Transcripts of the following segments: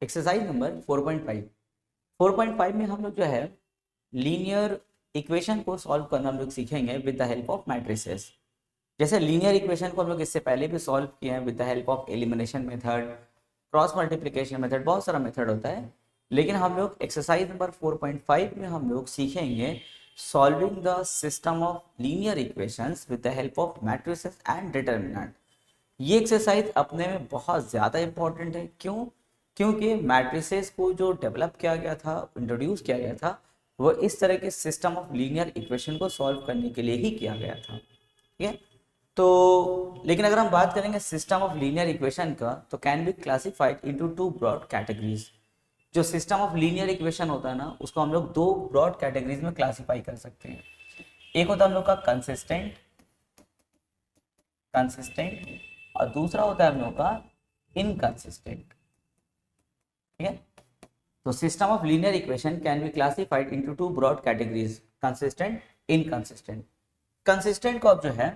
Exercise number 4.5। 4.5 में हम लोग जो है लीनियर इक्वेशन को सॉल्व करना हम लोग सीखेंगे with the help of matrices. जैसे लीनियर इक्वेशन को हम लोग इससे पहले भी सॉल्व किए हैं with the help of elimination method, cross multiplication method, बहुत सारा मेथड होता है। लेकिन हम लोग एक्सरसाइज नंबर 4.5 में हम लोग सीखेंगे solving the system of linear equations with the help of matrices and determinant. ये एक्सरसाइज अपने में बहुत ज़्यादा इंपॉर्टेंट है। क्यों? क्योंकि मैट्रिसेस को जो डेवलप किया गया था, इंट्रोड्यूस किया गया था, वो इस तरह के सिस्टम ऑफ लीनियर इक्वेशन को सॉल्व करने के लिए ही किया गया था। ठीक है, तो लेकिन अगर हम बात करेंगे सिस्टम ऑफ लीनियर इक्वेशन का, तो can be classified into two broad categories. जो सिस्टम ऑफ लीनियर इक्वेशन होता है ना, उसको हम लोग दो ब्रॉड कैटेगरीज में क्लासीफाई कर सकते हैं। एक होता है हम लोग का कंसिस्टेंट कंसिस्टेंट और दूसरा होता है हम लोग का इनकंसिस्टेंट। ठीक है, तो system of linear equation can be classified into two broad categories, consistent, inconsistent. Consistent को अब जो है,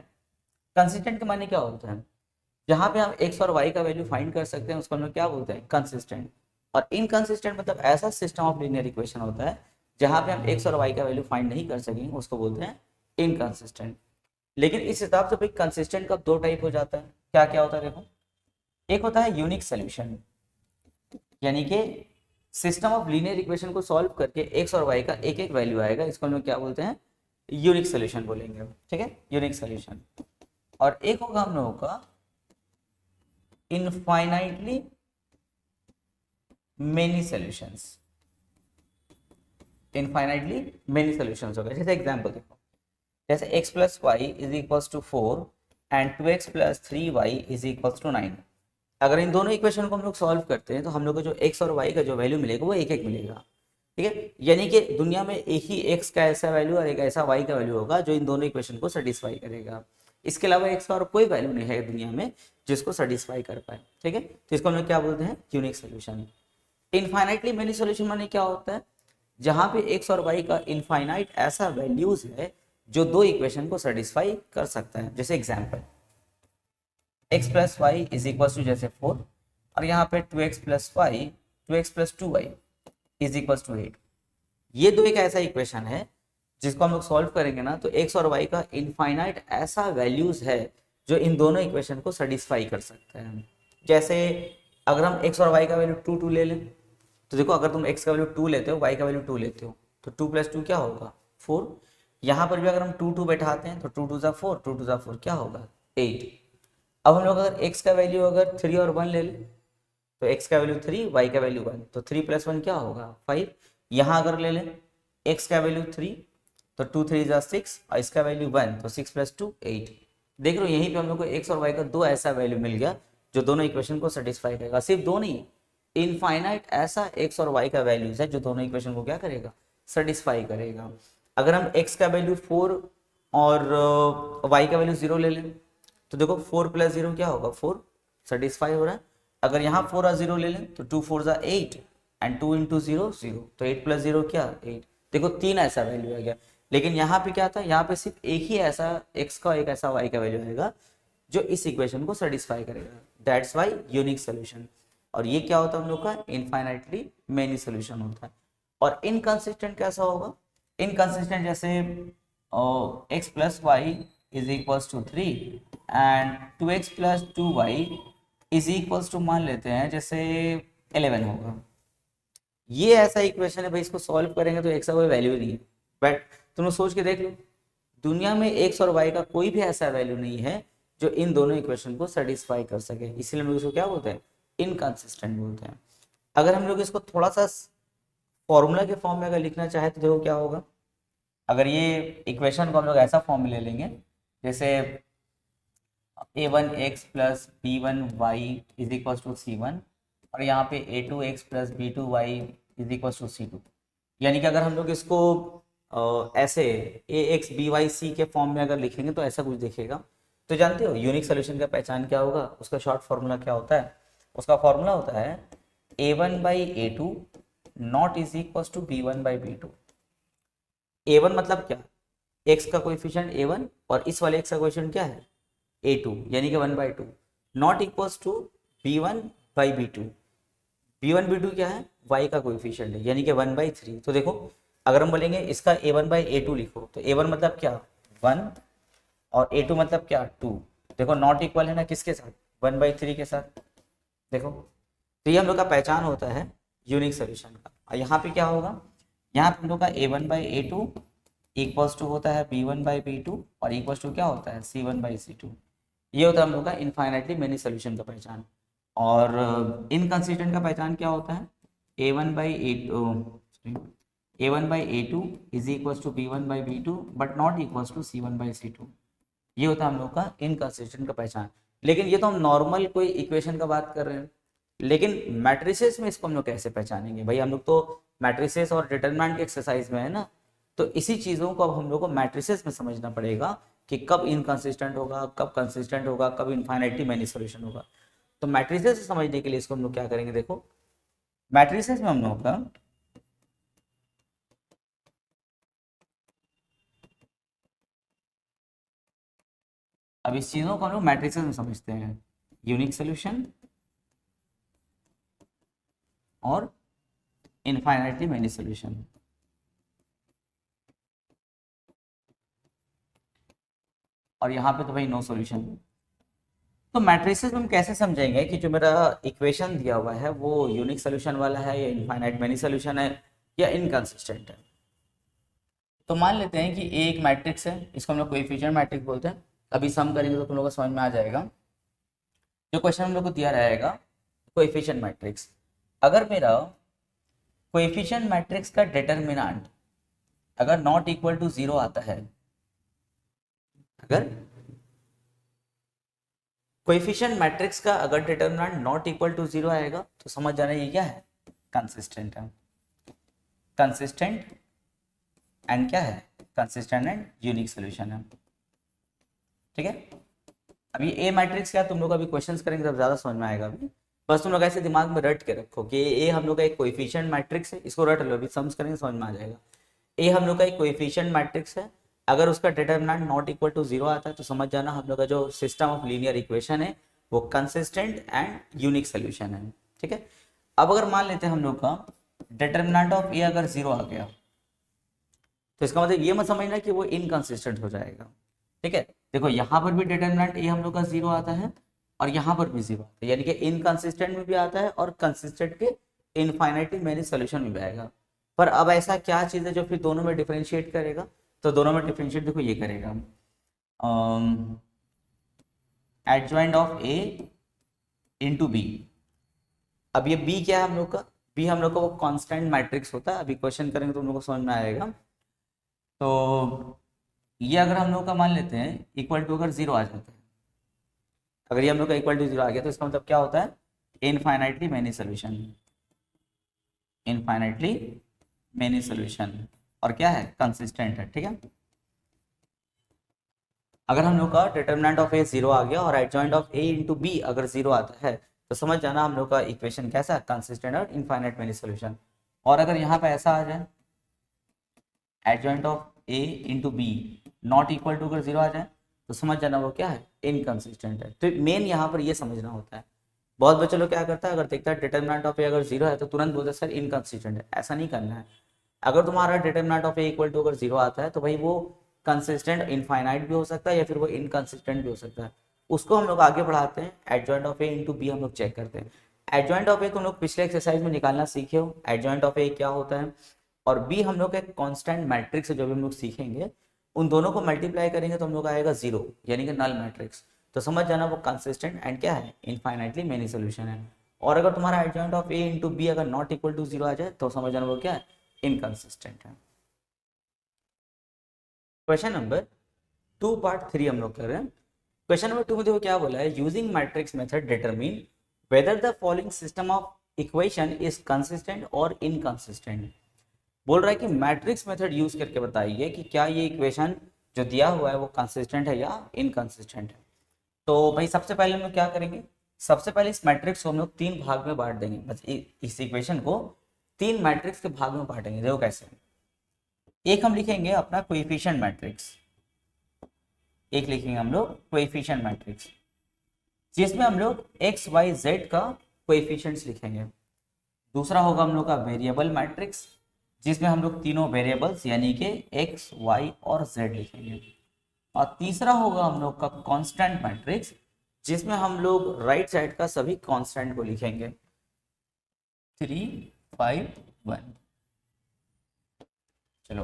कंसिस्टेंट के माने क्या होता है, जहां पे हम एक्स और वाई का वैल्यू फाइंड कर सकते हैं उसको हम लोग क्या बोलते हैं, कंसिस्टेंट। और इनकंसिस्टेंट मतलब ऐसा सिस्टम ऑफ लीनियर इक्वेशन होता है जहां पे हम एक्स और वाई का वैल्यू फाइंड नहीं कर सकेंगे, उसको बोलते हैं इनकंसिस्टेंट। लेकिन इस हिसाब से भाई कंसिस्टेंट का दो टाइप हो जाता है। क्या क्या होता है देखो, एक होता है यूनिक सोल्यूशन, यानी कि सिस्टम ऑफ लीनियर इक्वेशन को सॉल्व करके एक्स और वाई का एक एक वैल्यू आएगा, इसको हम लोग क्या बोलते हैं, यूनिक सोल्यूशन बोलेंगे। ठीक है, यूनिक सोल्यूशन। और एक होगा हम लोगों का infinitely many solutions. Infinitely many solutions हो गए। जैसे एग्जांपल देखो, जैसे x plus y is equals to 4 and 2x plus 3y is equals to 9। अगर इन दोनों इक्वेशन को हम लोग सॉल्व करते हैं तो हम लोग को जो x और y का जो वैल्यू मिलेगा वो एक एक मिलेगा। ठीक है, यानी कि दुनिया में एक ही x का ऐसा वैल्यू और एक ऐसा y का वैल्यू होगा जो इन दोनों इक्वेशन को सेटिस्फाई करेगा। इसके अलावा x का और कोई वैल्यू नहीं है दुनिया में जिसको सेटिस्फाई कर पाए। ठीक है, तो इसको हम लोग क्या बोलते हैं, unique solution. Infinitely many solution माने क्या होता है, जहां पे x और y का इनफाइनाइट ऐसा वैल्यूज है जो दो इक्वेशन को सेटिस्फाई कर सकता है। जैसे example, x plus y is equal to जैसे 4 और यहाँ पे 2x plus y 2x plus 2y is equal to 8। ये दो एक ऐसा इक्वेशन है जिसको हम लोग सॉल्व करेंगे ना, तो x और y का इनफाइनाइट ऐसा वैल्यूज है जो इन दोनों इक्वेशन को सेटिस्फाई कर सकते हैं। जैसे अगर हम x और y का वैल्यू 2 ले लें, तो देखो अगर तुम x का वैल्यू 2 लेते हो, y का वैल्यू 2 लेते हो, तो 2 प्लस 2 क्या होगा, 4। यहाँ पर भी अगर हम 2 बैठाते हैं तो 2 2 ज़ा 4, 2 2 ज़ा 4 क्या होगा, 8। अब हम लोग अगर x का वैल्यू अगर 3 और 1 ले लें, तो x का वैल्यू 3, y का वैल्यू 1, तो 3 प्लस 1 क्या होगा, 5। यहाँ अगर ले लें x का वैल्यू 3, तो 2 3 ज़ा 6 और इसका वैल्यू 1, तो 6 प्लस 2 8। देख रहे हो, यहीं पे हम लोग को x और y का दो ऐसा वैल्यू मिल गया जो दोनों इक्वेशन को सेटिस्फाई करेगा। सिर्फ दो नहीं, इनफाइनाइट ऐसा x और y का वैल्यूज है जो दोनों इक्वेशन को क्या करेगा, सेटिस्फाई करेगा। अगर हम x का वैल्यू 4 और y का वैल्यू 0 ले लें, तो देखो 4 प्लस 0 क्या होगा, 4, सेटिस्फाई हो रहा है। अगर यहाँ 4 और 0 ले लें तो 2 4 ज़ा 8 एंड 2 इंटू 0 0, तो 8 प्लस 0 क्या, 8। देखो तीन ऐसा वैल्यू आ गया। लेकिन यहाँ पे क्या था, यहाँ पे सिर्फ एक ही ऐसा x का एक ऐसा y का वैल्यू आएगा जो इस इक्वेशन को सेटिस्फाई करेगा। That's why unique solution. और ये क्या होता है हम लोग का, इनफाइनाइटली मेनी सोल्यूशन होता है। और इनकंसिस्टेंट कैसा होगा, इनकंसिस्टेंट जैसे x plus y is equals to 3 and 2x plus 2y is equals to मान लेते हैं जैसे 11 होगा। ये ऐसा इक्वेशन है भाई, इसको सॉल्व करेंगे तो x का कोई वैल्यू नहीं है। बट तुम लोग सोच के देख लो, दुनिया में x और y का कोई भी ऐसा वैल्यू नहीं है जो इन दोनों इक्वेशन को सेटिस्फाई कर सके, इसलिए हम लोग इसको क्या बोलते हैं, इनकंसिस्टेंट बोलते हैं। अगर हम लोग इसको थोड़ा सा फॉर्मूला के फॉर्म में अगर लिखना चाहे तो देखो क्या होगा। अगर ये इक्वेशन को हम लोग ऐसा फॉर्म में ले लेंगे जैसे a1x plus b1y is equal to c1 और यहाँ पे a2x plus b2y is equal to c2, यानी कि अगर हम लोग इसको ऐसे ax by c के फॉर्म में अगर लिखेंगे तो ऐसा कुछ दिखेगा। तो जानते हो यूनिक सोल्यूशन का पहचान क्या होगा, उसका शॉर्ट फॉर्मूला क्या होता है, उसका फॉर्मूला होता है a1 by a2 not is equal to b1 by b2। a1 मतलब क्या, x का कोएफिशिएंट a1 और इस वाले x का कोएफिशिएंट क्या है, a2, यानी कि 1/2, not equal to b1 by b2। b1 b2 क्या है, y का कोएफिशिएंट है, यानी कि 1/3। तो देखो अगर हम बोलेंगे इसका a1/a2 लिखो, तो a1 मतलब क्या 1 और a2 मतलब क्या 2। देखो नॉट इक्वल है ना किसके साथ, 1/3 के साथ। देखो तो ये हम लोग का पहचान होता है यूनिक सोल्यूशन का। और यहाँ पे क्या होगा, यहाँ पे हम लोग का a1/a2 इक्वल्स टू होता है b1/b2 और इक्वल्स टू क्या होता है c1/c2। ये होता है हम लोग का इनफाइनाइटली मेनी सोल्यूशन का पहचान। और इनकंसिस्टेंट का पहचान क्या होता है, a1/a2 is equals to b1/b2 but not equals to c1/c2। ये होता है हम लोग का इनकंसिस्टेंट का पहचान। लेकिन ये तो हम नॉर्मल कोई इक्वेशन का बात कर रहे हैं, लेकिन मैट्रिसेस में इसको हम लोग कैसे पहचानेंगे भाई, हम लोग तो मैट्रिसेस और डिटरमिनेंट के एक्सरसाइज में है ना। तो इसी चीज़ों को अब हम लोग को मैट्रिसेस में समझना पड़ेगा कि कब इनकंसिस्टेंट होगा, कब कंसिस्टेंट होगा, कब इनफाइनाइटली मैनी सॉल्यूशन होगा। तो मैट्रिसेस से समझने के लिए इसको हम लोग क्या करेंगे, देखो मैट्रिसेस में हम लोग का अब इस चीज़ों को हम लोग मैट्रिसेस में समझते हैं, यूनिक सोल्यूशन और इनफाइनाइटली मैनी सॉल्यूशन। और यहाँ पे तो भाई नो सॉल्यूशन। तो मैट्रिसेस में हम कैसे समझेंगे कि जो मेरा इक्वेशन दिया हुआ है वो यूनिक सोल्यूशन वाला है या इनफाइनाइट मैनी सॉल्यूशन है या इनकंसिस्टेंट है। तो मान लेते हैं कि ए एक मैट्रिक्स है, इसको हम लोग कोएफिशिएंट मैट्रिक्स बोलते हैं। अभी सम करेंगे तो तुम लोगों को समझ में आ जाएगा। जो क्वेश्चन हम लोग को दिया रहेगा कोएफिशिएंट मैट्रिक्स, अगर मेरा कोएफिशिएंट मैट्रिक्स का डिटरमिनेंट अगर नॉट इक्वल टू 0 आता है, अगर कोएफिशिएंट मैट्रिक्स का अगर डिटरमिनेंट नॉट इक्वल टू 0 आएगा तो समझ जाना ये क्या है, कंसिस्टेंट है। कंसिस्टेंट एंड क्या है, कंसिस्टेंट एंड यूनिक सॉल्यूशन है। ठीक है, अभी ए मैट्रिक्स क्या तुम लोग अभी क्वेश्चंस करेंगे तब ज्यादा समझ में आएगा। अभी बस तुम लोग ऐसे दिमाग में रट के रखो कि ए हम लोग का एक कोएफिशिएंट मैट्रिक्स है, इसको रट लो, अभी सम्स करेंगे समझ में आ जाएगा। ए हम लोग का एक कोएफिशिएंट मैट्रिक्स है, अगर उसका डिटरमिनेंट नॉट इक्वल टू 0 आता है तो समझ जाना हम लोग का जो सिस्टम ऑफ लीनियर इक्वेशन है वो कंसिस्टेंट एंड यूनिक सोल्यूशन है। ठीक है, अब अगर मान लेते हैं हम लोग का डिटरमिनेंट ऑफ ए अगर 0 आ गया तो इसका मतलब ये मत समझना कि वो इनकंसिस्टेंट हो जाएगा। ठीक है, देखो यहाँ पर भी डिटरमिनेंट ए हम लोग का 0 आता है और यहाँ पर भी 0 आता है, यानी कि इनकंसिस्टेंट में भी आता है और कंसिस्टेंट के इनफाइनाइटली मैनी सॉल्यूशन में भी आएगा। पर अब ऐसा क्या चीज़ है जो फिर दोनों में डिफरेंशिएट करेगा, तो दोनों में डिफरेंशिएट देखो ये करेगा adjoint of A into B. अब ये बी क्या है हम लोग का, बी हम लोग का वो कांस्टेंट मैट्रिक्स होता है, अभी क्वेश्चन करेंगे तो हम लोग को समझ में आएगा। तो ये अगर हम लोग का मान लेते हैं इक्वल टू अगर 0 आ जाता है, अगर ये हम लोग का इक्वल टू 0 आ गया तो इसका मतलब क्या होता है, infinitely many solution, infinitely many solution और क्या है कंसिस्टेंट है। ठीक है, अगर हम लोग का डिटरमिनेंट ऑफ ए 0 आ गया और adjoint of A into B अगर 0 आता है तो समझ जाना हम लोग का इक्वेशन कैसा है, कंसिस्टेंट और इनफाइनाइट मैनी सॉल्यूशन। और अगर यहाँ पे ऐसा आ जाए adjoint of A into B not equal to अगर 0 आ जाए तो समझ जाना वो क्या है, इनकंसिस्टेंट है। तो मेन यहाँ पर ये समझना होता है। बहुत बच्चे लोग क्या करता है, अगर देखता है डिटरमिनेंट ऑफ ए अगर 0 है तो तुरंत बोलते हैं सर इनकंसिस्टेंट है। ऐसा नहीं करना है। अगर तुम्हारा determinant of A equal to अगर 0 आता है तो भाई वो कंसिस्टेंट इनफाइनाइट भी हो सकता है या फिर वो इनकंसिस्टेंट भी हो सकता है। उसको हम लोग आगे बढ़ाते हैं, adjoint of A into B हम लोग चेक करते हैं। एडजॉइंट ऑफ ए तुम लोग पिछले एक्सरसाइज में निकालना सीखे हो, एडजॉइंट ऑफ ए क्या होता है, और बी हम लोग का एक कांस्टेंट मैट्रिक्स है जो भी हम लोग सीखेंगे, उन दोनों को मल्टीप्लाई करेंगे तो हम लोग आएगा 0 यानी कि नल मैट्रिक्स। तो समझ जाना वो कंसिस्टेंट एंड क्या है, इनफाइनाइटली मेनी सॉल्यूशन है। और अगर तुम्हारा adjoint of A into B अगर नॉट इक्वल टू 0 आ जाए तो समझ जाना वो क्या है, इनकंसिस्टेंट है। क्वेश्चन नंबर 2 पार्ट 3 हम लोग कर रहे हैं। क्वेश्चन नंबर 2 में देखो क्या बोला है, using matrix method determine whether the following system of equation is consistent और इनकंसिस्टेंट। बोल रहा है कि मैट्रिक्स मेथड यूज करके बताइए कि क्या ये इक्वेशन जो दिया हुआ है वो कंसिस्टेंट है या इनकंसिस्टेंट है। तो भाई सबसे पहले हम लोग क्या करेंगे, सबसे पहले इस मैट्रिक्स को हम लोग 3 भाग में बांट देंगे। बस इस इक्वेशन को 3 मैट्रिक्स के भाग में बांटेंगे। देखो कैसे, एक हम लिखेंगे अपना कोएफिशिएंट मैट्रिक्स, एक लिखेंगे हम लोग कोएफिशिएंट मैट्रिक्स जिसमें हम लोग एक्स वाई जेड का कोएफिशिएंट्स लिखेंगे। दूसरा होगा हम लोग का वेरिएबल मैट्रिक्स, जिसमें हम लोग तीनों वेरिएबल्स यानी कि एक्स वाई और जेड लिखेंगे। और तीसरा होगा हम लोग का कांस्टेंट मैट्रिक्स, जिसमें हम लोग राइट साइड का सभी कांस्टेंट को लिखेंगे 3 5 1। चलो,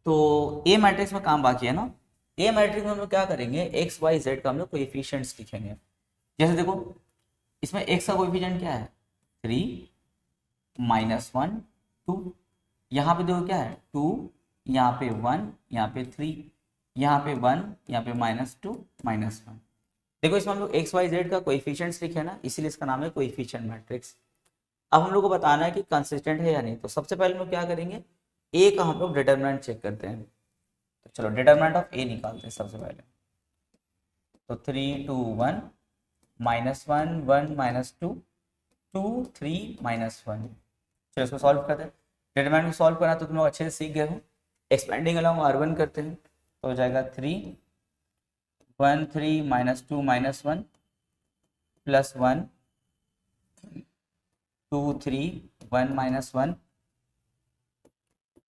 तो ए मैट्रिक्स में काम बाकी है ना। ए मैट्रिक्स में हम लोग क्या करेंगे, एक्स वाई जेड का हम लोग कोएफिशिएंट्स लिखेंगे। जैसे देखो, इसमें एक्स का कोएफिशिएंट क्या है 3 -1 2, यहाँ पे देखो क्या है 2, यहाँ पे 1, यहाँ पे 3, यहाँ पे 1, यहाँ पे -2 -1। देखो इसमें हम लोग एक्स वाई जेड का कोएफिशिएंट्स लिखे ना, इसीलिए इसका नाम है कोएफिशिएंट मैट्रिक्स। अब हम लोग को बताना है कि कंसिस्टेंट है या नहीं। तो सबसे पहले हम लोग क्या करेंगे, ए का हम लोग डिटरमिनेंट चेक करते हैं। तो चलो डिटरमिनेंट ऑफ ए निकालते हैं सबसे पहले। तो 3 2 1 -1 1 -2 2 3 -1। चलो इसको सॉल्व करते हैं। डिटरमिनेंट को सॉल्व करना तो तुम लोग अच्छे से सीख गए हो। एक्सपेंडिंग अलॉन्ग R1 करते हैं तो हो जाएगा 3 1 3 -2 -1 +1 2 3 1 -1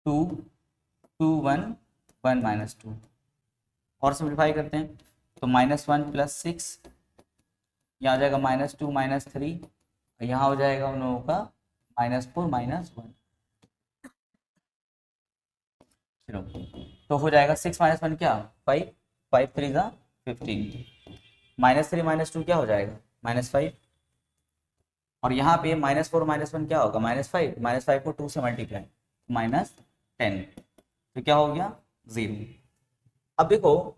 2 2 1 1 -2। और सिंप्लीफाई करते हैं तो -1 +6, यहाँ हो जाएगा -2 -3, यहाँ हो जाएगा उन लोगों का -4 -1। चलो, तो हो जाएगा 6 -1 क्या 5 5 3 ज़ा 15, -3 -2 क्या हो जाएगा -5, और यहाँ पे -4 -1 क्या होगा -5, -5 को 2 से मल्टीप्लाई -10, तो क्या हो गया 0। अब देखो,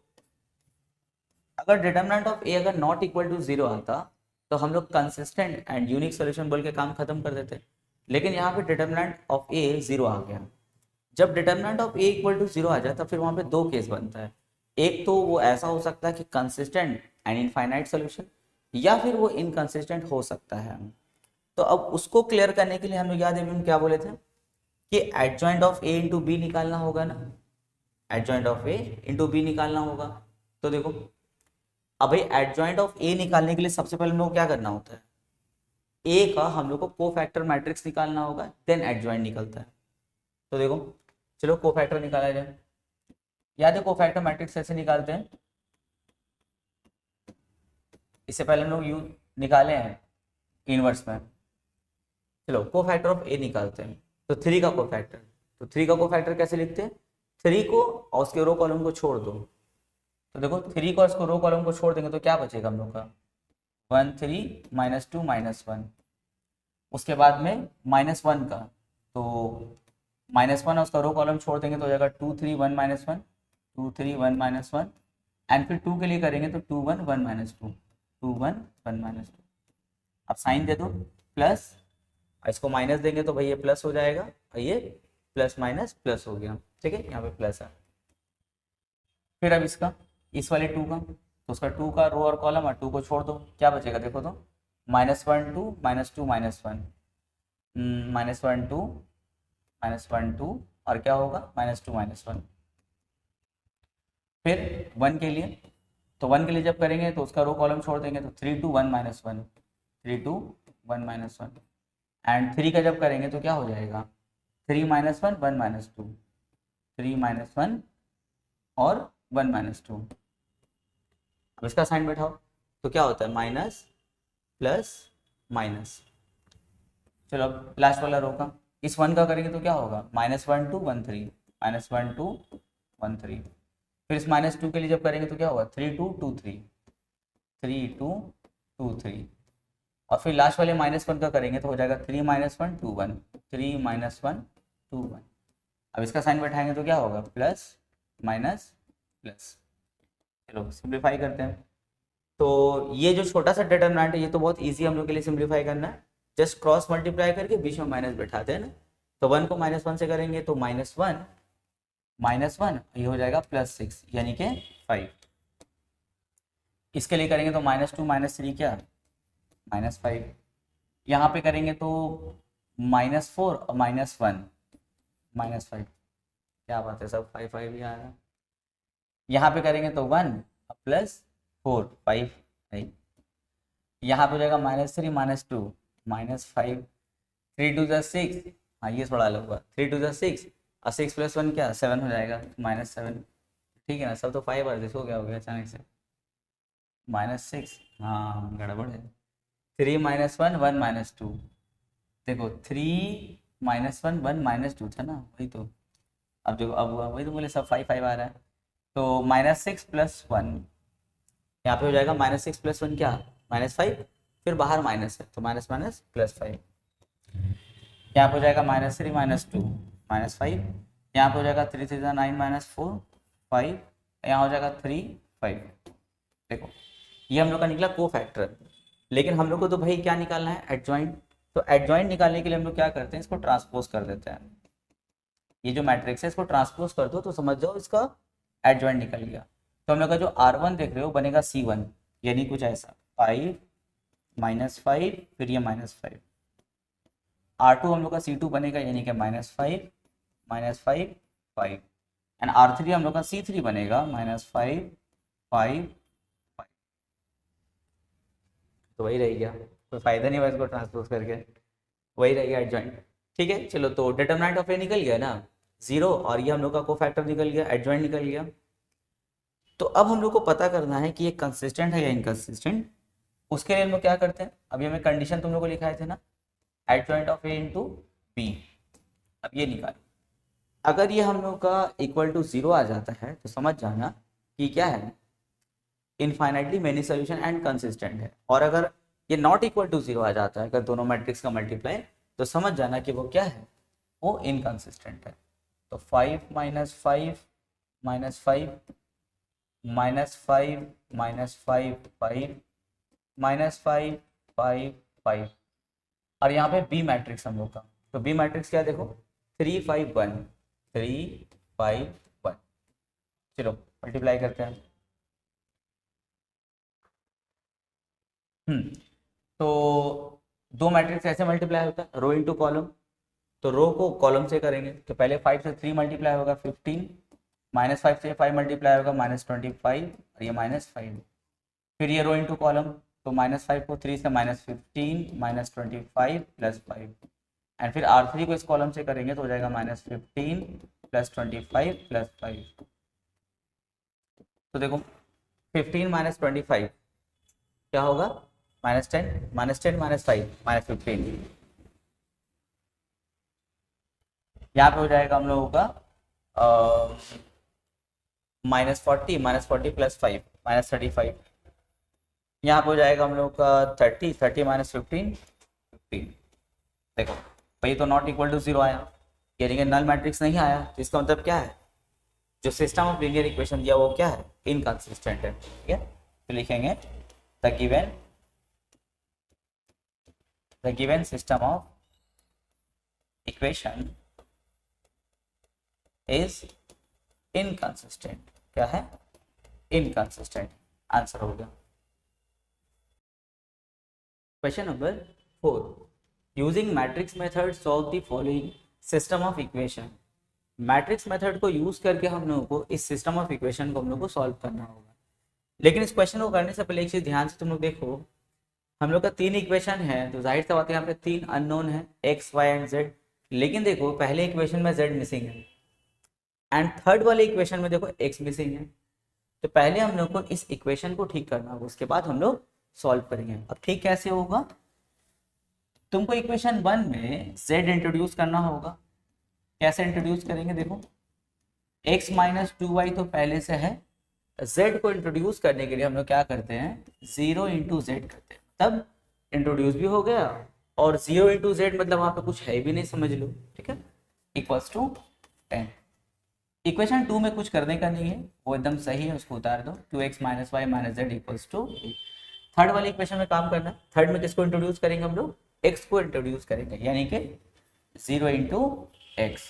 अगर डिटरमिनेंट ऑफ ए अगर नॉट इक्वल टू 0 आता तो हम लोग कंसिस्टेंट एंड यूनिक सॉल्यूशन बोल के काम खत्म कर देते, लेकिन यहाँ पे डिटरमिनेंट ऑफ ए 0 आ गया। जब determinant of A equal to 0 आ जाता फिर वहाँ पे दो केस बनता है। एक तो वो ऐसा हो सकता है कि कंसिस्टेंट एंड इनफाइनाइट सॉल्यूशन, या फिर वो इनकंसिस्टेंट हो सकता है। तो अब उसको क्लियर करने के लिए हम लोग याद है हम क्या बोले थे कि adjoint of A into B निकालना होगा ना, adjoint of A into B निकालना होगा। तो देखो, अब भाई एडजॉइंट ऑफ ए निकालने के लिए सबसे पहले हम लोग क्या करना होता है, ए का हम लोग को कोफैक्टर मैट्रिक्स निकालना होगा, देन एडजॉइंट निकलता है। तो देखो चलो कोफैक्टर निकाला जाए। याद है कोफैक्टर मैट्रिक्स कैसे निकालते हैं, इससे पहले हम लोग यू निकाले हैं इनवर्स में। चलो कोफैक्टर ऑफ ए निकालते हैं। तो 3 का कोफैक्टर, तो 3 का कोफैक्टर कैसे लिखते हैं, 3 को और उसके रो कॉलम को छोड़ दो। तो देखो 3 को उसको रो कॉलम को छोड़ देंगे तो क्या बचेगा हम लोग का 1 3 -2 -1। उसके बाद में -1 का, तो -1 और उसका रो कॉलम छोड़ देंगे तो हो जाएगा 2 3 1 -1 2 3 1 -1, एंड फिर 2 के लिए करेंगे तो 2 1 1 -2 2 1 1 -2। अब साइन दे दो प्लस, इसको माइनस देंगे तो भाई ये प्लस हो जाएगा, और ये प्लस माइनस प्लस हो गया। ठीक है, यहाँ पे प्लस है। फिर अब इसका इस वाले 2 का, तो उसका 2 का रो और कॉलम और 2 को छोड़ दो, क्या बचेगा देखो तो -1 2 -2 -1 -1 2 -1 2, और क्या होगा -2 -1। फिर 1 के लिए, तो 1 के लिए जब करेंगे तो उसका रो कॉलम छोड़ देंगे तो 3 2 1 -1 3 2 1 -1, एंड 3 का जब करेंगे तो क्या हो जाएगा 3 -1 1 -2 3 -1 और 1 -2। अब इसका साइन बैठाओ तो क्या होता है माइनस प्लस माइनस। चलो अब लास्ट वाला रो का, इस 1 का करेंगे तो क्या होगा -1 2 1 3 -1 2 1 3। फिर इस -2 के लिए जब करेंगे तो क्या होगा 3 2 2 3 3 2 2 3, और फिर लास्ट वाले -1 का करेंगे तो हो जाएगा 3 -1 2 1 3 -1 2 1। अब इसका साइन बैठाएंगे तो क्या होगा प्लस माइनस प्लस। चलो सिंप्लीफाई करते हैं। तो ये जो छोटा सा डिटरमिनेंट है ये तो बहुत इजी हम लोग के लिए सिंप्लीफाई करना है, जस्ट क्रॉस मल्टीप्लाई करके बीच में माइनस बैठाते हैं ना। तो 1 को -1 से करेंगे तो -1 ये हो जाएगा +6 यानी कि 5। इसके लिए करेंगे तो -2 -3 क्या -5। यहाँ पे करेंगे तो -4 और -1 -5, क्या बात है सब 5 5 ही आ रहा है। यहाँ पे करेंगे तो 1 +4 5 नहीं, यहाँ पे हो जाएगा -3 -2 -5, 3 2 6, हाँ ये थोड़ा अलग हुआ, 3 2 6 और 6 + 1 क्या 7 हो जाएगा, -7, ठीक है ना। सब तो 5 बार देखो क्या हो गया अचानक से, -6, हाँ गड़बड़ है। 3 - 1 1 - 2, देखो 3 - 1 1 - 2 था ना, वही तो। अब देखो अब हुआ वही तो बोले, सब 5 5 आ रहा है। तो -6 + 1 यहाँ पे हो जाएगा, -6 + 1 क्या -5, फिर बाहर माइनस है तो माइनस माइनस +5, यहाँ पे हो जाएगा -3 - 2 -5, यहाँ पे हो जाएगा 3 3 9 -4 5, यहाँ हो जाएगा 3 5। देखो ये हम लोग का निकला को फैक्टर, लेकिन हम लोग को तो भाई क्या निकालना है, एडजॉइंट। तो एडजॉइंट निकालने के लिए हम लोग क्या करते हैं, इसको ट्रांसपोज कर देते हैं। ये जो मैट्रिक्स है इसको ट्रांसपोज कर दो तो समझ जाओ इसका एडजॉइंट निकल गया। तो हम लोग का जो R1 देख रहे हो बनेगा C1, यानी कुछ ऐसा 5 -5, फिर ये -5। R2 हम लोग का C2 बनेगा, यानी कि -5 -5 5, एंड R3 हम लोग का C3 बनेगा -5 5 5। तो वही रह गया, कोई फायदा नहीं हुआ इसको ट्रांसपोज करके, वही रह गया एडजॉइंट। ठीक है चलो, तो डिटरमिनेंट ऑफ ए निकल गया ना 0, और ये हम लोग का कोफैक्टर निकल गया, एडजॉइंट निकल गया। तो अब हम लोग को पता करना है कि ये कंसिस्टेंट है या इनकंसिस्टेंट। उसके लिए हम लोग क्या करते हैं, अभी हमें कंडीशन तुम लोग को लिखाए थे ना, adjoint of A into B. अब ये निकाल, अगर ये हम लोग का = 0 आ जाता है तो समझ जाना कि क्या है, infinitely many solution and consistent है। और अगर ये नॉट इक्वल टू 0 आ जाता है, अगर दोनों मैट्रिक्स का मल्टीप्लाई, तो समझ जाना कि वो क्या है, वो इनकंसिस्टेंट है। तो 5 - 5 -5 -5 -5 5 -5 5 5, और यहाँ पे बी मैट्रिक्स हम लोग का, तो बी मैट्रिक्स क्या देखो 3 5 1 3 5 1। चलो मल्टीप्लाई करते हैं। तो दो मैट्रिक्स ऐसे मल्टीप्लाई होता है, रो इंटू कॉलम। तो रो को कॉलम से करेंगे, तो पहले 5 से 3 मल्टीप्लाई होगा 15, -5 से 5 मल्टीप्लाई होगा -25, और ये -5। फिर ये रो इंटू कॉलम, तो -5 को 3 से -15 -25 +5, एंड फिर R3 को इस कॉलम से करेंगे तो हो जाएगा -15 +25 +5। तो देखो 15 - 25 क्या होगा, -10 -10 -5 -15, यहाँ पे हो जाएगा हम लोगों का -40 -40 +5 -35, यहाँ पे हो जाएगा हम लोग का 30 30 -15 15। देखो भाई तो नॉट इक्वल टू 0 आया, यानी कि नल मैट्रिक्स नहीं आया, तो इसका मतलब क्या है, जो सिस्टम ऑफ लीनियर इक्वेशन दिया वो क्या है, इनकंसिस्टेंट है। ठीक है, तो लिखेंगे the given system of equation is inconsistent. क्या है, इनकंसिस्टेंट। आंसर हो गया। Question number 4, using matrix method solve the following system of equation. Matrix method को यूज करके हम लोगों को इस सिस्टम ऑफ इक्वेशन को हम लोग को सॉल्व करना होगा। लेकिन इस क्वेश्चन को करने से पहले एक चीज ध्यान से तुम लोग देखो, हम लोग का 3 इक्वेशन है, तो जाहिर सी बात है यहाँ पे 3 अननोन है x y एंड z। लेकिन देखो पहले इक्वेशन में z मिसिंग है, एंड थर्ड वाले इक्वेशन में देखो x मिसिंग है। तो पहले हम लोग को इस इक्वेशन को ठीक करना होगा, उसके बाद हम लोग सॉल्व करेंगे। अब ठीक कैसे होगा, तुमको इक्वेशन 1 में z इंट्रोड्यूस करना होगा। कैसे इंट्रोड्यूस करेंगे, देखो x - 2y तो पहले से है, z को इंट्रोड्यूस करने के लिए हम लोग क्या करते हैं, 0 × z करते हैं, तब इंट्रोड्यूस भी हो गया, और 0 × z मतलब वहां पे कुछ है भी नहीं, समझ लो। ठीक है, = 10। इक्वेशन 2 में कुछ करने का नहीं है, वो एकदम सही है, उसको उतार दो। 2x - y - z = 8। थर्ड वाली इक्वेशन में काम करना है। थर्ड में किसको इंट्रोड्यूस करेंगे हम लोग, x को इंट्रोड्यूस करेंगे, यानी कि 0 × x,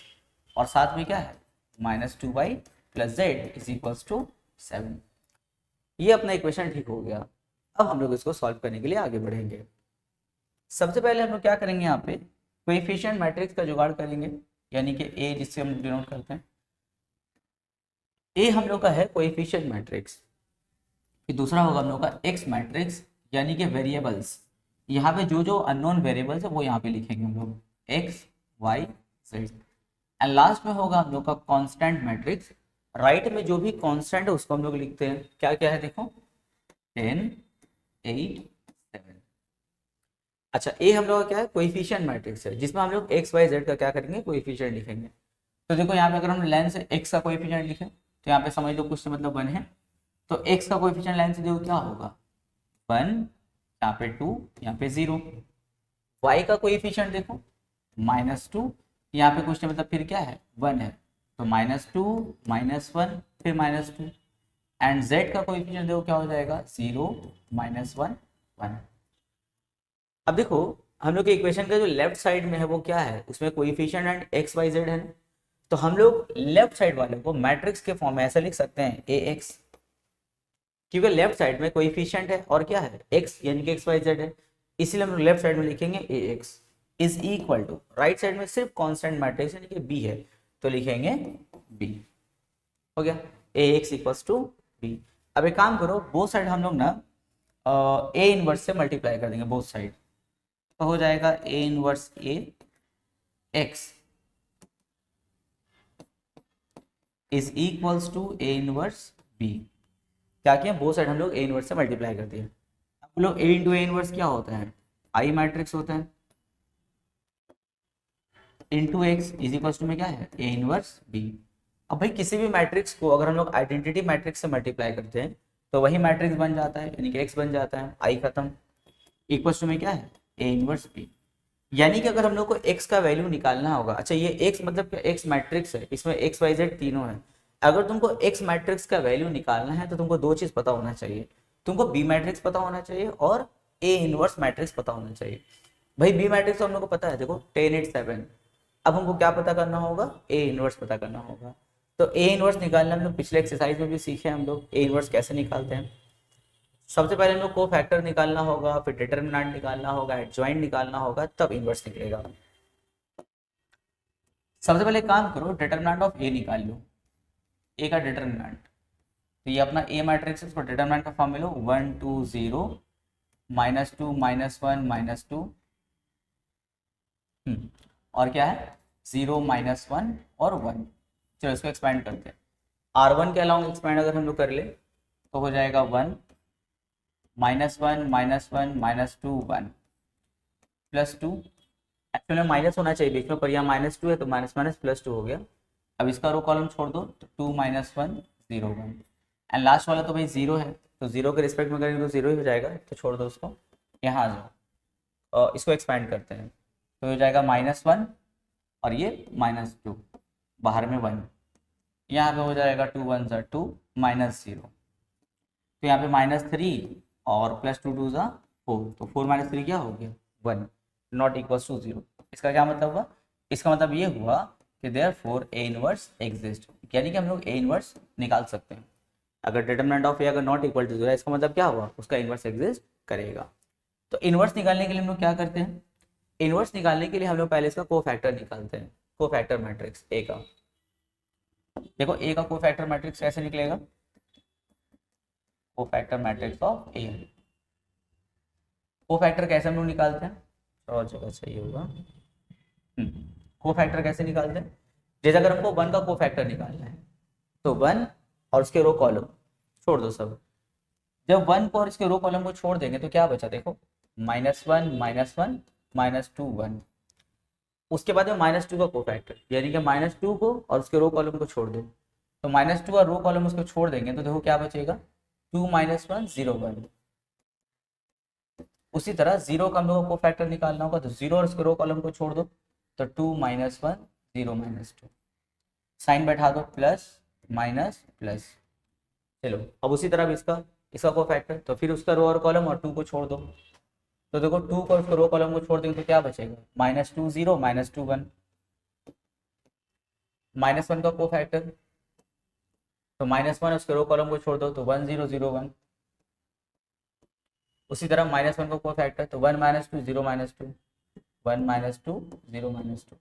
और साथ में क्या है -2y + z = 7। ये अपना इक्वेशन ठीक हो गया। अब हम लोग इसको सॉल्व करने के लिए आगे बढ़ेंगे। सबसे पहले हम लोग क्या करेंगे, यहाँ पे कोएफिशिएंट मैट्रिक्स का जुगाड़ करेंगे, यानी कि a जिससे हम डिनोट करते हैं। ए हम लोग का है कोएफिशिएंट मैट्रिक्स, फिर दूसरा होगा हम लोग का एक्स मैट्रिक्स, यानी कि वेरिएबल्स। यहाँ पे जो जो अननोन वेरिएबल्स है वो यहाँ पे लिखेंगे हम लोग। X Y Z, and last में होगा हम लोग का कांस्टेंट मैट्रिक्स। राइट में जो भी कांस्टेंट है उसको हम लोग लिखते हैं, क्या क्या है देखो, 10 8 7। अच्छा, ए हम लोग का क्या है, कोएफिशिएंट मैट्रिक्स है, जिसमें हम लोग एक्स वाई जेड का क्या करेंगे, कोएफिशिएंट लिखेंगे। तो देखो यहाँ पे अगर हम लाइन से एक्स का कोएफिशिएंट लिखें तो यहाँ पे समझ लो कुछ से मतलब 1 है, तो एक्स का कोएफिशिएंट लाइन से देखो क्या होगा, 1, यहाँ पे 2, यहाँ पे 0। वाई का कोएफिशिएंट देखो -2, यहाँ पे कुछ मतलब फिर क्या है, 1 है, तो -2 -1 फिर -2, एंड z का कोएफिशिएंट देखो क्या हो जाएगा, 0 -1 1। अब देखो हम लोग के इक्वेशन का जो लेफ्ट साइड में है वो क्या है, उसमें coefficient and X Y Z है ना? तो हम लोग लेफ्ट साइड वाले को मैट्रिक्स के फॉर्म में ऐसा लिख सकते हैं ए एक्स, क्योंकि लेफ्ट साइड में कोएफिशिएंट है और क्या है, एक्स यानी कि एक्स वाई जेड है, इसीलिए हम लोग लेफ्ट साइड में लिखेंगे A X is equal to, right side में सिर्फ कांस्टेंट मैट्रिक्स यानी कि बी है तो लिखेंगे बी। हो गया, ए एक्स इक्वल्स टू बी। अब एक काम करो, बोथ साइड हम लोग ना ए इनवर्स से मल्टीप्लाई कर देंगे बोथ साइड, तो हो जाएगा A inverse A X is equals to A inverse B. क्या किया, बोथ साइड हम लोग ए इनवर्स से मल्टीप्लाई कर दिए। अब लोग ए इंटू ए इनवर्स क्या होता है, आई मैट्रिक्स होता है, into X is equals to में क्या है, ए इनवर्स बी। अब भाई किसी भी मैट्रिक्स को अगर हम लोग आइडेंटिटी मैट्रिक्स से मल्टीप्लाई करते हैं तो वही मैट्रिक्स बन जाता है, यानी कि एक्स बन जाता है, आई खत्म, इक्वल्स टू में क्या है, ए इनवर्स बी। यानी कि अगर हम लोग को x का वैल्यू निकालना होगा, अच्छा ये x मतलब क्या, x मैट्रिक्स है, इसमें x y z तीनों है, अगर तुमको x मैट्रिक्स का वैल्यू निकालना है तो तुमको दो चीज पता होना चाहिए, तुमको b मैट्रिक्स पता होना चाहिए और a इनवर्स मैट्रिक्स पता होना चाहिए। भाई b मैट्रिक्स तो हम लोग को पता है, देखो 10 8 7। अब हमको क्या पता करना होगा, a इनवर्स पता करना होगा। तो a इनवर्स निकालना हम लोग पिछले एक्सरसाइज में भी सीखे हम लोग a इनवर्स कैसे निकालते हैं। सबसे पहले हम लोग को फैक्टर निकालना होगा, फिर डिटरमिनेंट निकालना होगा, एडजॉइंट निकालना होगा, तब इनवर्स निकलेगा। सबसे पहले काम करो, डिटरमिनेंट ऑफ ए निकाल लो, ए का डिटरमिनेंट, तो ये अपना ए मैट्रिक्स है, इसको डिटरमिनेंट का फॉर्म में लो, 1 2 0 -2 -1 -2 और क्या है 0 -1 और 1। चलो इसको एक्सपेंड करते हैं, R1 के अलावा एक्सपेंड अगर हम लोग कर ले तो हो जाएगा 1 -1 -1 -2 1 +2। एक्चुअली में माइनस होना चाहिए बीच में, पर यहाँ -2 है तो माइनस माइनस +2 हो गया। अब इसका रो कॉलम छोड़ दो तो 2 -1 0 1, एंड लास्ट वाला तो भाई 0 है, तो 0 के रिस्पेक्ट में करेंगे तो 0 ही हो जाएगा, तो छोड़ दो उसको। यहाँ आ जाओ और इसको एक्सपेंड करते हैं, तो हो जाएगा -1 और ये -2, बाहर में 1, यहाँ पे हो जाएगा 2 1 2 -0, तो यहाँ पे -3 और +2 2 4, तो 4 -3 क्या हो गया 1, नॉट इक्वल्स टू 0। इसका क्या मतलब हुआ, इसका मतलब ये हुआ कि देयरफॉर ए इनवर्स एग्जिस्ट, यानी कि हम लोग ए इनवर्स निकाल सकते हैं। अगर डिटरमिनेंट ऑफ ए अगर नॉट इक्वल टू 0 है, इसका मतलब क्या हुआ, उसका इनवर्स एग्जिस्ट करेगा। तो इनवर्स निकालने के लिए हम लोग क्या करते हैं, इनवर्स निकालने के लिए हम लोग पहले इसका कोफैक्टर निकालते हैं, कोफैक्टर मैट्रिक्स ए का। देखो ए का कोफैक्टर मैट्रिक्स कैसे निकलेगा, cofactor matrix of A, cofactor कैसे हम लोग निकालते हैं, और जगह चाहिए होगा, कोफैक्टर कैसे निकालते हैं, जैसे अगर हमको 1 का कोफैक्टर निकालना है तो 1 और उसके रो कॉलम छोड़ दो सब, जब 1 को और इसके रो कॉलम को छोड़ देंगे तो क्या बचा, देखो -1 -1 -2 1, उसके बाद में -2 का कोफैक्टर, यानी कि -2 को और उसके रो कॉलम को छोड़ दो, तो -2 और रो कॉलम उसको छोड़ देंगे तो देखो क्या बचेगा 2 -1 0 1। उसी तरह 0 का हम लोगों को फैक्टर निकालना होगा, तो 0 और उसके रो कॉलम को छोड़ दो, तो 2 -1 0 -2, साइन बैठा दो प्लस माइनस प्लस। चलो अब उसी तरह भी इसका को फैक्टर, तो फिर उसका रो और कॉलम और 2 को छोड़ दो, तो देखो 2 को उसके रो कॉलम को छोड़ देंगे तो क्या बचेगा -2 0 -2 1, -1 का को फैक्टर, तो -1 उसके रो कॉलम को छोड़ दो तो 1 0 0 1। उसी तरह -1 को कोफैक्टर, तो 1 -2 0 -2 1 -2 0 -2,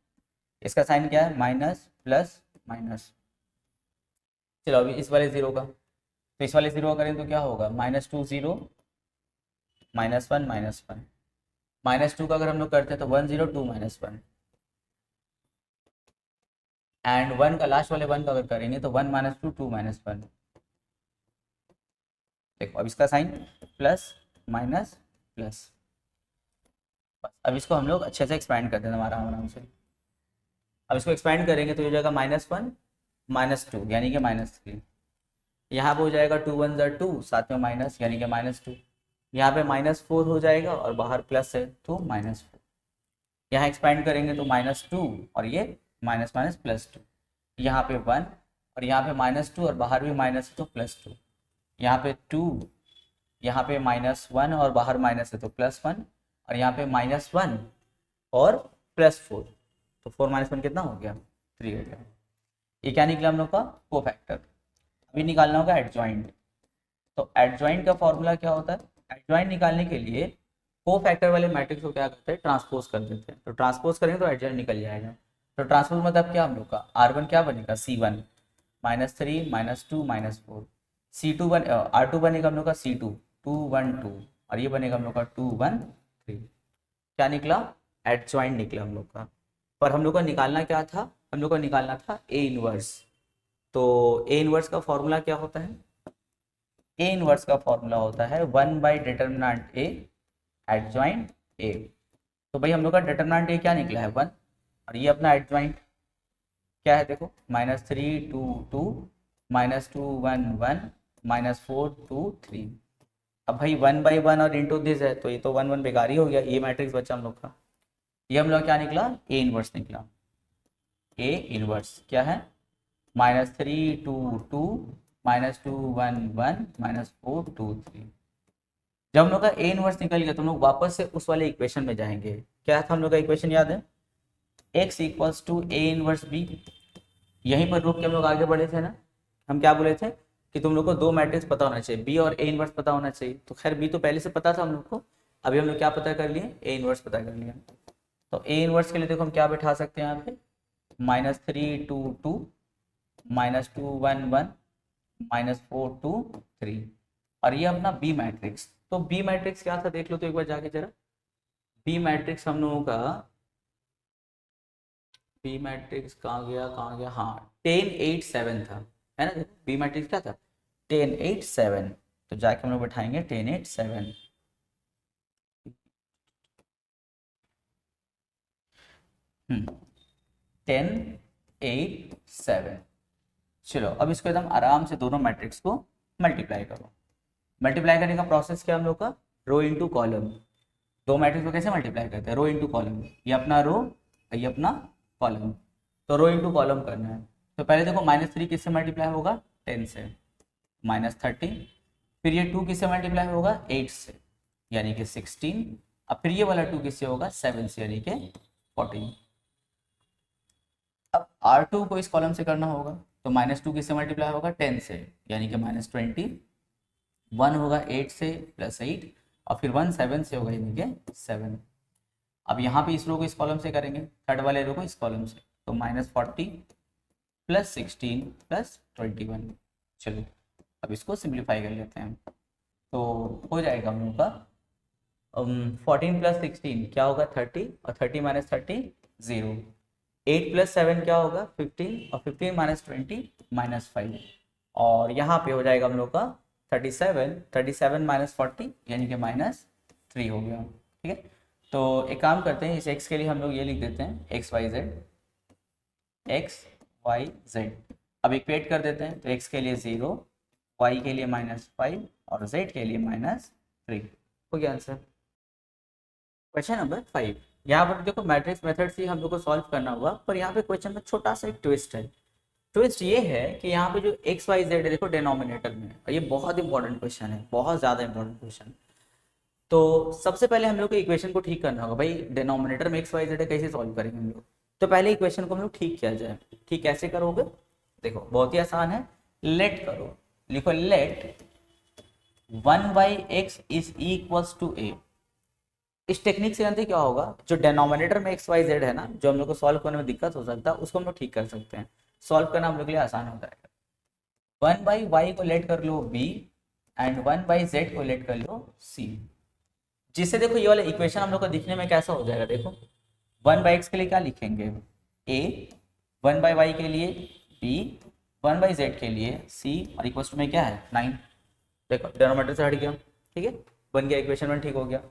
इसका साइन क्या है माइनस प्लस माइनस। चलो अभी इस वाले 0 का, तो इस वाले 0 का करें तो क्या होगा -2 0 -1 -1, -2 का अगर हम लोग करते हैं तो 1 0 2 -1, एंड 1 का लास्ट वाले 1 का अगर करेंगे तो 1 माइनस 2 2 माइनस 1। देखो अब इसका साइन प्लस माइनस प्लस, बस अब इसको हम लोग अच्छे से एक्सपैंड कर देते हैं आराम आराम से। अब इसको एक्सपैंड करेंगे तो ये हो जाएगा -1 -2 यानी कि -3। यहाँ पे हो जाएगा 2 1 ज़ा 2, साथ में माइनस यानी कि -2। यहाँ पे -4 हो जाएगा और बाहर प्लस है तो -4। यहाँ एक्सपैंड करेंगे तो -2 और ये माइनस माइनस +2। यहाँ पे 1 और यहाँ पे -2 और बाहर भी माइनस है तो +2। यहाँ पे 2, यहाँ पे -1 और बाहर माइनस है तो +1 और यहाँ पे -1 और +4, तो 4 - 1 कितना हो गया 3 हो गया। ये क्या निकला हम लोग का कोफैक्टर। अभी निकालना होगा एडजॉइंट। तो एडजॉइंट का फॉर्मूला क्या होता है, एडजॉइंट निकालने के लिए कोफैक्टर वाले मैट्रिक्स को क्या करते हैं ट्रांसपोज कर देते हैं। तो ट्रांसपोज करेंगे तो एडजॉइंट निकल जाएगा। तो ट्रांसपोज मतलब क्या हम लोग का R1 क्या बनेगा C1 -3 -2 -4, C2 R2 बनेगा हम लोग का C2 2 1 2 और ये बनेगा हम लोग का 2 1 3। क्या निकला एडजॉइंट निकला हम लोग का। पर हम लोग का निकालना क्या था, हम लोग को निकालना था A इनवर्स। तो A इनवर्स का फॉर्मूला क्या होता है, A इनवर्स का फॉर्मूला होता है 1/डिटर्मिनेंट A एडजॉइंट A। तो भाई हम लोग का डिटर्मिनेंट A क्या निकला है 1 और ये अपना एडजॉइंट क्या है देखो -3 2 2 -2 1 1 -4 2 3। अब भाई 1/1 और इंटू दिस है तो ये तो 1 1 बेकार ही हो गया, ये मैट्रिक्स बचा हम लोग का। ये हम लोग क्या निकला A इनवर्स निकला। A इनवर्स क्या है -3 2 2 -2 1 1 -4 2 3। जब हम लोग का A इनवर्स निकल गया तो हम लोग वापस से उस वाले इक्वेशन में जाएंगे। क्या था हम लोग का इक्वेशन याद है, x equals to A inverse B। यहीं पर रुक के हम लोग आगे बढ़े थे ना। हम क्या बोले थे कि तुम लोग को दो मैट्रिक्स पता होना चाहिए, B और A इनवर्स पता होना चाहिए। तो खैर B तो पहले से पता था हम लोग को, अभी हम लोग क्या पता कर लिए A इनवर्स पता कर लिया। तो A इनवर्स के लिए देखो हम क्या बैठा सकते हैं यहाँ पे -3 2 2 -2 1 1 -4 2 3 और ये अपना B मैट्रिक्स। तो B मैट्रिक्स क्या था देख लो तो एक बार जाके जरा। B मैट्रिक्स हम लोगों का B मैट्रिक्स कहाँ गया हाँ 10 8 7 था, है ना। B मैट्रिक्स क्या था 10 8 7। तो जाके हम लोग बैठाएंगे 10 8 7। 10 8 7। चलो अब इसको एकदम आराम से दोनों मैट्रिक्स को मल्टीप्लाई करो। मल्टीप्लाई करने का प्रोसेस क्या हम लोग का रो इंटू कॉलम। दो मैट्रिक्स को कैसे मल्टीप्लाई करते हैं रो इंटू कॉलम, ये अपना रो ये अपना कॉलम। तो रो इंटू कॉलम करना है। तो पहले देखो -3 किससे मल्टीप्लाई होगा 10 से -30, फिर ये 2 किससे मल्टीप्लाई होगा 8 से यानी कि 16, अब फिर ये वाला 2 किससे होगा 7 से यानी कि 14। अब R2 को इस कॉलम से करना होगा तो -2 किससे मल्टीप्लाई होगा 10 से यानी कि -20, 1 होगा 8 से +8 और फिर 1 7 से होगा यानी कि 7। अब यहाँ पे इस रो को इस कॉलम से करेंगे, थर्ड वाले रो को इस कॉलम से, तो -40 +16 +21। चलो अब इसको सिंप्लीफाई कर लेते हैं। तो हो जाएगा हम लोग का 14 + 16 क्या होगा 30 और 30 - 30 0। 8 + 7 क्या होगा 15 और 15 - 20 -5 और यहाँ पे हो जाएगा हम लोग का 37 37 - 40 यानी कि -3 हो गया। ठीक है, तो एक काम करते हैं इस x के लिए हम लोग ये लिख देते हैं x y z। अब इक्वेट कर देते हैं तो x के लिए 0, y के लिए -5 और z के लिए -3 हो गया आंसर। Question number 5। यहाँ पर देखो मैट्रिक्स मेथड से हम लोग को सॉल्व करना हुआ, पर यहाँ पे क्वेश्चन में छोटा सा एक ट्विस्ट है। ट्विस्ट ये है कि यहाँ पे जो x y z है देखो डिनोमिनेटर में, और ये बहुत इंपॉर्टेंट क्वेश्चन है, बहुत ज़्यादा इंपॉर्टेंट क्वेश्चन। तो सबसे पहले हम लोग को इक्वेशन को ठीक करना होगा। भाई डिनोमिनेटर में x y z है कैसे सॉल्व करेंगे हम लोग, तो पहले इक्वेशन को हम लोग ठीक किया जाए। ठीक कैसे करोगे देखो बहुत ही आसान है, लेट करो, लिखो let 1/x is equals to a। इस टेक्निक से जानते क्या होगा, जो डिनोमिनेटर में x y z है ना, जो हम लोग को सॉल्व करने में दिक्कत हो सकता है उसको हम लोग ठीक कर सकते हैं। सॉल्व करना हम लोग के लिए आसान हो जाएगा। 1/y को लेट कर लो b एंड 1/z को लेट कर लो c, जिससे देखो ये वाला इक्वेशन हम लोग का दिखने में कैसा हो जाएगा। देखो 1/x के लिए क्या लिखेंगे a 1/y के लिए b, 1/z के लिए c और इक्वल टू में क्या है 9। देखो डिनोमिनेटर से हट गया, ठीक है, बन गया इक्वेशन 1 ठीक हो गया।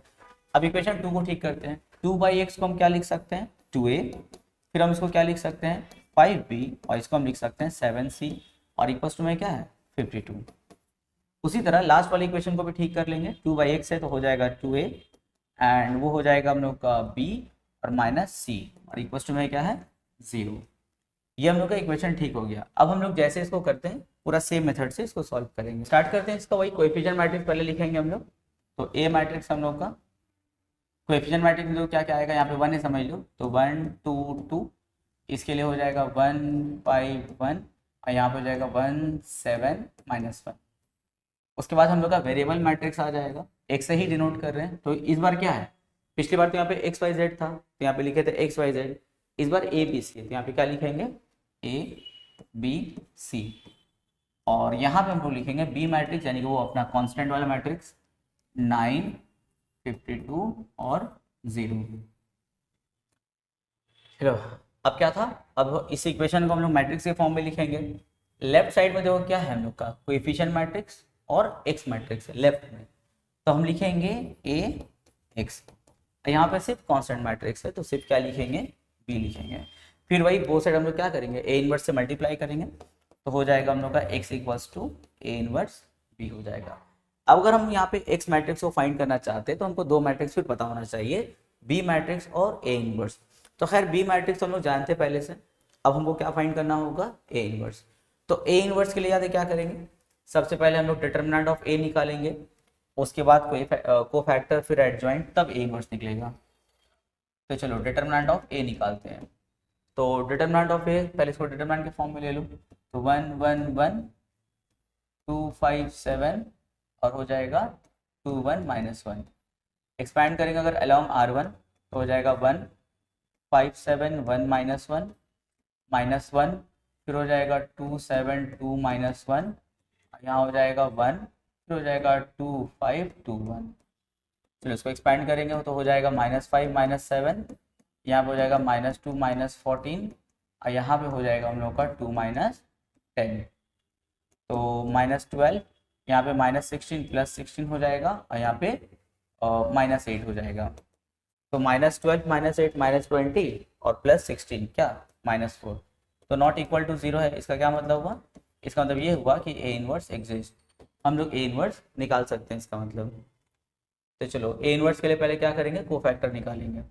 अब इक्वेशन 2 को ठीक करते हैं। 2/x को हम क्या लिख सकते हैं 2a, फिर हम इसको क्या लिख सकते हैं 5b और इसको हम लिख सकते हैं 7c और इक्वल टू में क्या है 52। उसी तरह लास्ट वाले इक्वेशन को भी ठीक कर लेंगे। 2/x है तो हो जाएगा 2a एंड वो हो जाएगा हम लोग का b और माइनस c और इक्वल टू में क्या है 0। ये हम लोग का इक्वेशन ठीक हो गया। अब हम लोग जैसे इसको करते हैं पूरा सेम मेथड से इसको सॉल्व करेंगे। स्टार्ट करते हैं इसका वही कोएफिशिएंट मैट्रिक्स पहले लिखेंगे हम लोग। तो ए मैट्रिक्स हम लोग का कोएफिशिएंट मैट्रिक्स में क्या क्या आएगा, यहाँ पे 1 है समझ लो, तो 1 2 2, इसके लिए हो जाएगा 1 5 1 और यहाँ पे हो जाएगा 1 7 -1। उसके बाद हम लोग का वेरिएबल मैट्रिक्स आ जाएगा, एक से ही डिनोट कर रहे हैं। तो इस बार क्या है, पिछली बार तो यहाँ पे एक्स वाई जेड था तो यहाँ पे लिखे थे एक्स वाई जेड, इस बार ए बी सी, तो यहाँ पे क्या लिखेंगे ए बी सी और यहाँ पे हम लोग लिखेंगे बी मैट्रिक्स यानी कि वो अपना कांस्टेंट वाला मैट्रिक्स 9 52 और 0। चलो अब क्या था, अब इस इक्वेशन को हम लोग मैट्रिक्स के फॉर्म में लिखेंगे। लेफ्ट साइड में देखो क्या है हम लोग का कोएफिशिएंट मैट्रिक्स और एक्स मैट्रिक्स है लेफ्ट में, तो हम लिखेंगे ए एक्स। यहाँ पे सिर्फ कांस्टेंट मैट्रिक्स है तो सिर्फ क्या लिखेंगे बी लिखेंगे। फिर वही बोथ साइड हम लोग क्या करेंगे ए इनवर्स से मल्टीप्लाई करेंगे तो हो जाएगा हम लोग का x equals to A inverse B हो जाएगा। अब अगर हम यहाँ पे x मैट्रिक्स को फाइंड करना चाहते हैं तो हमको दो मैट्रिक्स फिर पता होना चाहिए, b मैट्रिक्स और a इनवर्स। तो खैर b मैट्रिक्स हम लोग जानते हैं पहले से, अब हमको क्या फाइंड करना होगा a इनवर्स। तो a इनवर्स के लिए याद है क्या करेंगे, सबसे पहले हम लोग डिटर्मिनेंट ऑफ a निकालेंगे, उसके बाद कोफैक्टर फिर एडजॉइंट, तब a इनवर्स निकलेगा। तो चलो डिटर्मिनेंट ऑफ a निकालते हैं। तो डिटर्मिनेंट ऑफ a पहले इसको डिटर्मिनेंट के फॉर्म में ले लो, तो 1 1 1 2 5 7 और हो जाएगा 2 1 -1। एक्सपैंड करेंगे अगर अलॉन्ग R1 तो हो जाएगा 1 5 7 1 -1 फिर हो जाएगा 2 7 2 -1, यहाँ हो जाएगा 1 फिर हो जाएगा 2 5 2 1। चलो इसको एक्सपैंड करेंगे तो हो जाएगा -5 -7, यहाँ पे हो जाएगा -2 -14 और यहाँ पे हो जाएगा हम लोग का 2 -10, तो -12, यहाँ पे -16 +16 हो जाएगा और यहाँ पे -8 हो जाएगा। तो -12 -8 -20 और +16 क्या -4, तो नॉट इक्वल टू 0 है। इसका क्या मतलब हुआ, इसका मतलब ये हुआ कि ए इनवर्स एग्जिस्ट, हम लोग ए इनवर्स निकाल सकते हैं इसका मतलब। तो चलो ए इनवर्स के लिए पहले क्या करेंगे कोफैक्टर निकालेंगे।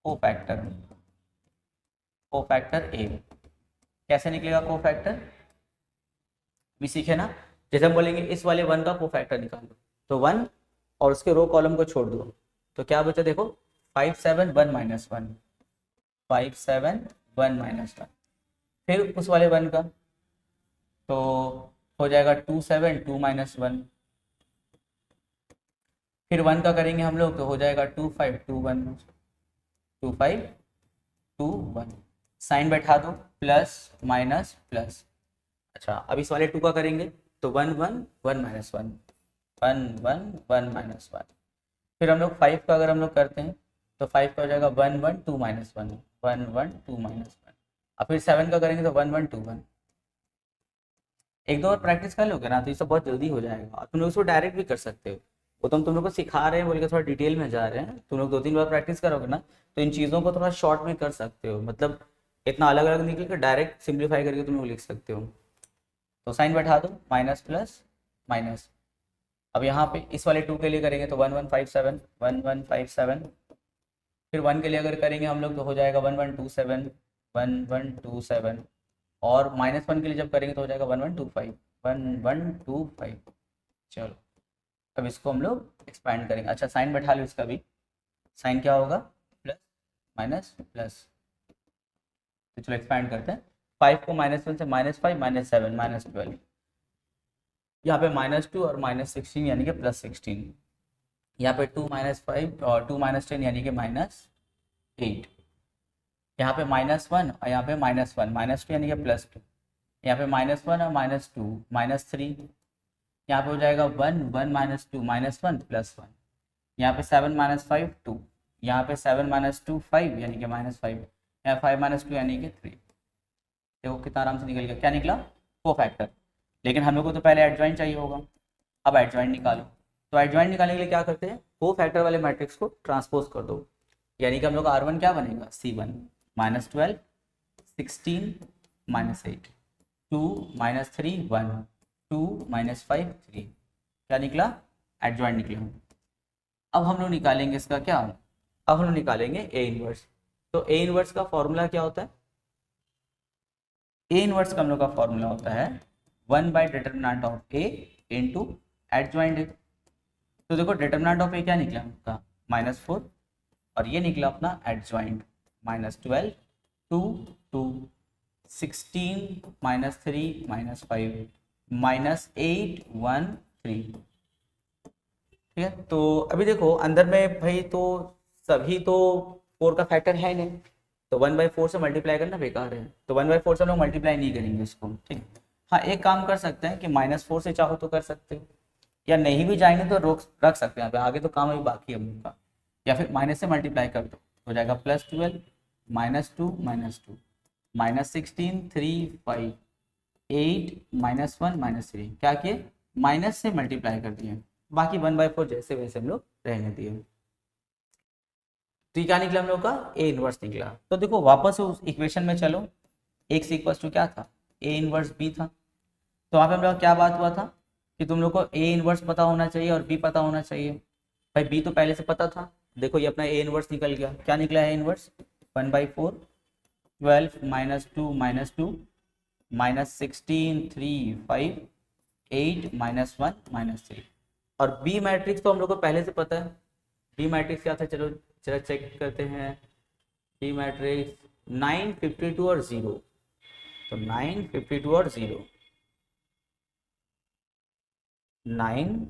कोफैक्टर ए कैसे निकलेगा, कोफैक्टर भी सीखे ना, जैसे हम बोलेंगे इस वाले 1 का कोफैक्टर निकालो, तो 1 और उसके रो कॉलम को छोड़ दो तो क्या बचा, देखो 5 7 1 -1 5 7 1 -1, फिर उस वाले 1 का तो हो जाएगा 2 7 2 -1, फिर 1 का करेंगे हम लोग तो हो जाएगा 2 5 2 1 2 5 2 1, साइन बैठा दो प्लस माइनस प्लस। अच्छा अब इस वाले 2 का करेंगे तो 1 1 1 -1 1 1 1 -1, फिर हम लोग 5 का अगर हम लोग करते हैं तो 5 का हो जाएगा 1 1 2 -1 1 1 2 -1, और फिर 7 का करेंगे तो 1 1 2 1। एक दो बार प्रैक्टिस कर लोगे ना तो ये सब बहुत जल्दी हो जाएगा, तुम लोग इसको डायरेक्ट भी कर सकते हो, वो तुम लोग को सिखा रहे हैं बोल के थोड़ा डिटेल में जा रहे हैं, तुम लोग 2-3 बार प्रैक्टिस करोगे ना तो इन चीज़ों को थोड़ा शॉर्ट में कर सकते हो, मतलब इतना अलग अलग निकल कर डायरेक्ट सिंप्लीफाई करके तुम लोग लिख सकते हो। तो साइन बैठा दो माइनस प्लस माइनस। अब यहाँ पे इस वाले 2 के लिए करेंगे तो 1 1 5 7 1 1 5 7, फिर 1 के लिए अगर करेंगे हम लोग तो हो जाएगा 1 1 2 7 1 1 2 7, और -1 के लिए जब करेंगे तो हो जाएगा 1 1 2 5 1 1 2 5। चलो अब इसको हम लोग एक्सपैंड करेंगे। अच्छा साइन बैठा लो इसका भी, साइन क्या होगा प्लस माइनस प्लस, तो चलो एक्सपैंड करते हैं। 5 को -1 से -5 -7 -12, यहाँ पे -2 और -16 यानी कि +16, यहाँ पे 2 -5 और 2 -10 यानी कि -8, यहाँ पे -1 और यहाँ पे -1 -2 यानी कि +2, यहाँ पे -1 और -2 -3, यहाँ पे हो जाएगा 1 1 -2 -1 +1, यहाँ पे 7 -5 2, यहाँ पे 7 -2 5 यानी कि -5, यहाँ 5 -2 यानी कि 3। देखो कितना आराम से निकल गया, क्या निकला, को फैक्टर। लेकिन हम लोग को तो पहले एडजॉइंट चाहिए होगा, अब एडजॉइंट निकालो। तो एडजॉइंट निकालने के लिए क्या करते हैं, को फैक्टर वाले मैट्रिक्स को ट्रांसपोज कर दो, यानी कि हम लोग का R1 क्या बनेगा, C1 -12 16 -8 2 -3 1 2 -5 3, क्या निकला, एडजॉइंट निकला। अब हम लोग निकालेंगे इसका क्या, अब हम लोग निकालेंगे ए इनवर्स। तो ए इनवर्स का फॉर्मूला क्या होता है, ए इनवर्स का हम लोग का फॉर्मूला होता है one by determinant of A into adjoint A. तो देखो डिटर्मिनेंट ऑफ ए क्या निकला आपका -4, और ये निकला अपना एडजॉइंट -12 2 2 16 -3 -5 -8 1 3। ठीक है, तो अभी देखो अंदर में भाई तो सभी तो 4 का फैक्टर है नहीं, तो 1/4 से मल्टीप्लाई करना बेकार है, तो 1/4 से हम लोग मल्टीप्लाई नहीं करेंगे इसको। ठीक है, हाँ एक काम कर सकते हैं कि -4 से चाहो तो कर सकते हो, या नहीं भी जाएंगे तो रोक रख सकते हैं, यहाँ पे आगे तो काम अभी बाकी है हम लोग का। या फिर माइनस से मल्टीप्लाई कर दो, हो जाएगा +12 -2 -2 -16 3 5 8 -1 -3, क्या किए, माइनस से मल्टीप्लाई कर दिए, बाकी 1/4 जैसे वैसे हम लोग रहने दिए। तो ये क्या निकला हम लोग का, ए इनवर्स निकला। तो देखो वापस उस इक्वेशन में चलो, एक से इक्वल टू क्या था, ए इनवर्स बी था। तो वहाँ पे हम लोग क्या बात हुआ था कि तुम लोग को ए इनवर्स पता होना चाहिए और बी पता होना चाहिए। भाई बी तो पहले से पता था, देखो ये अपना ए इनवर्स निकल गया, क्या निकला है इनवर्स 1/4 12 -2 -2 -16 3 5 8 -1 -3। और बी मैट्रिक्स तो हम लोग को पहले से पता है, बी मैट्रिक्स क्या था, चलो जरा चेक करते हैं। बी मैट्रिक्स 9 52 और 0, तो 9 52 और 0 9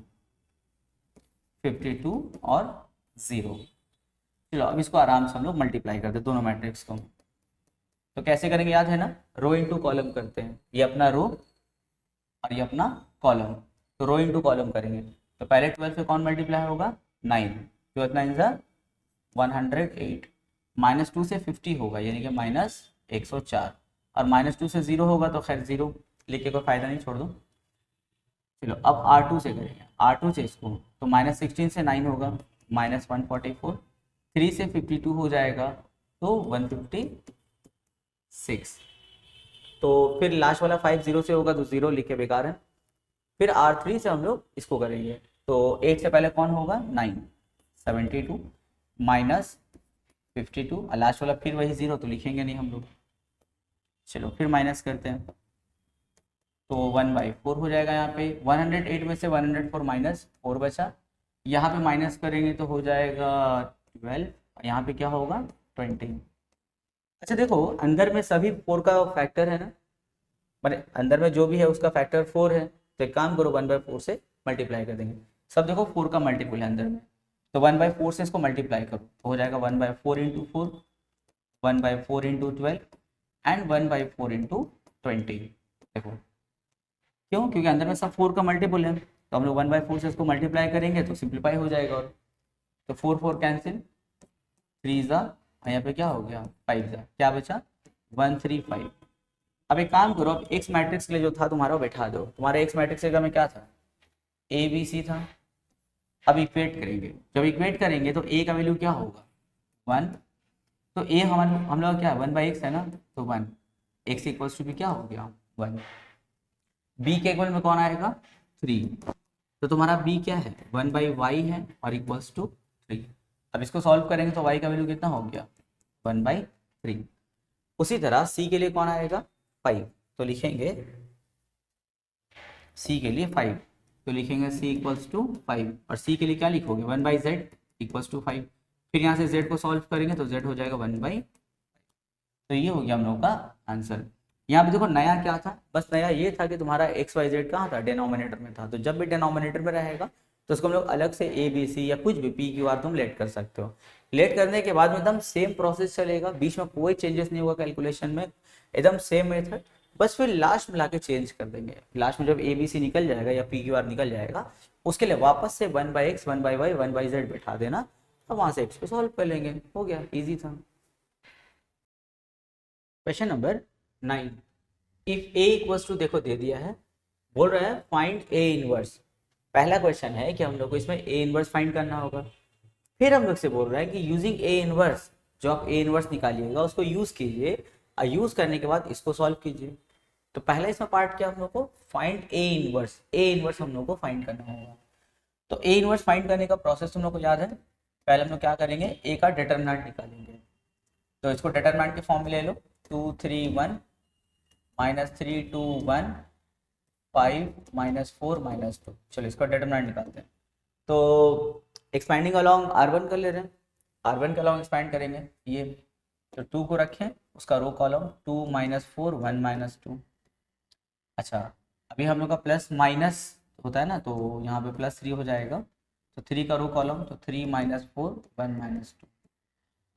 52 और 0। चलो अब इसको आराम से हम लोग मल्टीप्लाई करते हैं दोनों मैट्रिक्स को। तो कैसे करेंगे, याद है ना, रो इंटू कॉलम करते हैं, ये अपना रो और ये अपना कॉलम, तो रो इंटू कॉलम करेंगे। तो पहले 12 से कौन मल्टीप्लाई होगा, 9, 12 9 108, -2 से 50 होगा यानी कि -104, और -2 से 0 होगा तो खैर 0 लिख के कोई फायदा नहीं, छोड़ दो। चलो अब R2 से करेंगे, R2 से इसको, तो -16 से 9 होगा -144, 3 से 52 हो जाएगा तो 156, तो फिर लास्ट वाला 5 0 से होगा तो 0 लिख के बेकार है। फिर R3 से हम लोग इसको करेंगे, तो 8 से पहले कौन होगा, 9 72 -52, और लास्ट वाला फिर वही 0 तो लिखेंगे नहीं हम लोग। चलो फिर माइनस करते हैं, तो 1/4 हो जाएगा यहाँ पे, 108 में से 104 -4 बचा, यहाँ पे माइनस करेंगे तो हो जाएगा 12, यहाँ पे क्या होगा 20। अच्छा देखो अंदर में सभी 4 का फैक्टर है ना, मतलब अंदर में जो भी है उसका फैक्टर 4 है, तो एक काम करो 1/4 से मल्टीप्लाई कर देंगे, सब देखो 4 का मल्टीपल है अंदर में, तो 1/4 से इसको मल्टीप्लाई करो तो हो जाएगा 1/4 × 4 1/4 × 12 एंड 1/4 × 20। देखो क्यों, क्योंकि अंदर में सब 4 का मल्टीपल है, तो हम लोग 1/4 से इसको मल्टीप्लाई करेंगे तो सिंप्लीफाई हो जाएगा, और तो 4 4 कैंसिल, 3 ज़ा, यहाँ पे क्या हो गया 5 ज़ा, क्या बचा 135। अब एक काम करो, अब एक्स मैट्रिक्स के लिए जो था तुम्हारा बैठा दो, तुम्हारा एक्स मैट्रिक्स में क्या था, ए बी सी था। अब इक्वेट करेंगे, जब इक्वेट करेंगे तो ए का वैल्यू क्या होगा 1, तो ए हम लोग क्या है 1/x है ना, तो 1, x इक्वल्स टू भी क्या हो गया 1। बी के इक्वल में कौन आएगा 3, तो तुम्हारा बी क्या है 1/y है और इक्वल्स टू 3। अब इसको सॉल्व करेंगे तो y का वैल्यू कितना हो गया 1/3। उसी तरह c के लिए कौन आएगा 5, तो लिखेंगे c के लिए 5, तो लिखेंगे c इक्वल्स टू 5, और c के लिए क्या लिखोगे 1/z इक्वल्स टू 5। फिर यहाँ से z को सॉल्व करेंगे तो z हो जाएगा 1/, तो ये हो गया हम लोग का आंसर। यहाँ पे देखो नया क्या था, बस नया ये था कि तुम्हारा एक्स वाई जेड कहाँ था, डिनोमिनेटर में था, तो जब भी डिनोमिनेटर में रहेगा तो उसको हम लोग अलग से ए बी सी या कुछ भी पी क्यू आर तुम लेट कर सकते हो। लेट करने के बाद में एकदम सेम प्रोसेस चलेगा, बीच में कोई चेंजेस नहीं होगा कैलकुलेशन में, एकदम सेम मेथड, बस फिर लास्ट में लाके चेंज कर देंगे। लास्ट में जब ए बी सी निकल जाएगा या पी क्यू आर निकल जाएगा उसके लिए वापस से 1/x 1/y 1/z बैठा देना, अब वहाँ से एक्स पे सॉल्व कर लेंगे, हो गया, ईजी था। Question number 9, if A equals to, देखो दे दिया है, बोल रहा है फाइंड ए इनवर्स। पहला क्वेश्चन है कि हम लोग को इसमें ए इनवर्स फाइंड करना होगा। फिर हम लोग से बोल रहा है कि यूजिंग ए इनवर्स, जो आप ए इनवर्स निकालिएगा उसको यूज कीजिए, और यूज करने के बाद इसको सॉल्व कीजिए। तो पहला इसमें पार्ट क्या हम लोग को, find A inverse. A inverse हम लोग को फाइंड करना होगा। तो ए इनवर्स फाइंड करने का प्रोसेस तुम लोग को याद है। पहले हम लोग क्या करेंगे, ए का डिटरमिनेंट निकालेंगे। तो इसको डिटरमिनेंट के फॉर्म में ले लो, 2 3 1 -3 2 1 5 -4 -2। चलो इसका डिटरमिनेंट निकालते हैं। तो एक्सपैंडिंग अलॉन्ग R1 कर ले रहे हैं, R1 के अलॉन्ग एक्सपैंड करेंगे ये। तो 2 को रखें, उसका रो कॉलम 2 -4 1 -2। अच्छा, अभी हम लोग का प्लस माइनस होता है ना, तो यहाँ पे +3 हो जाएगा। तो 3 का रो कॉलम, तो 3 -4 1 -2।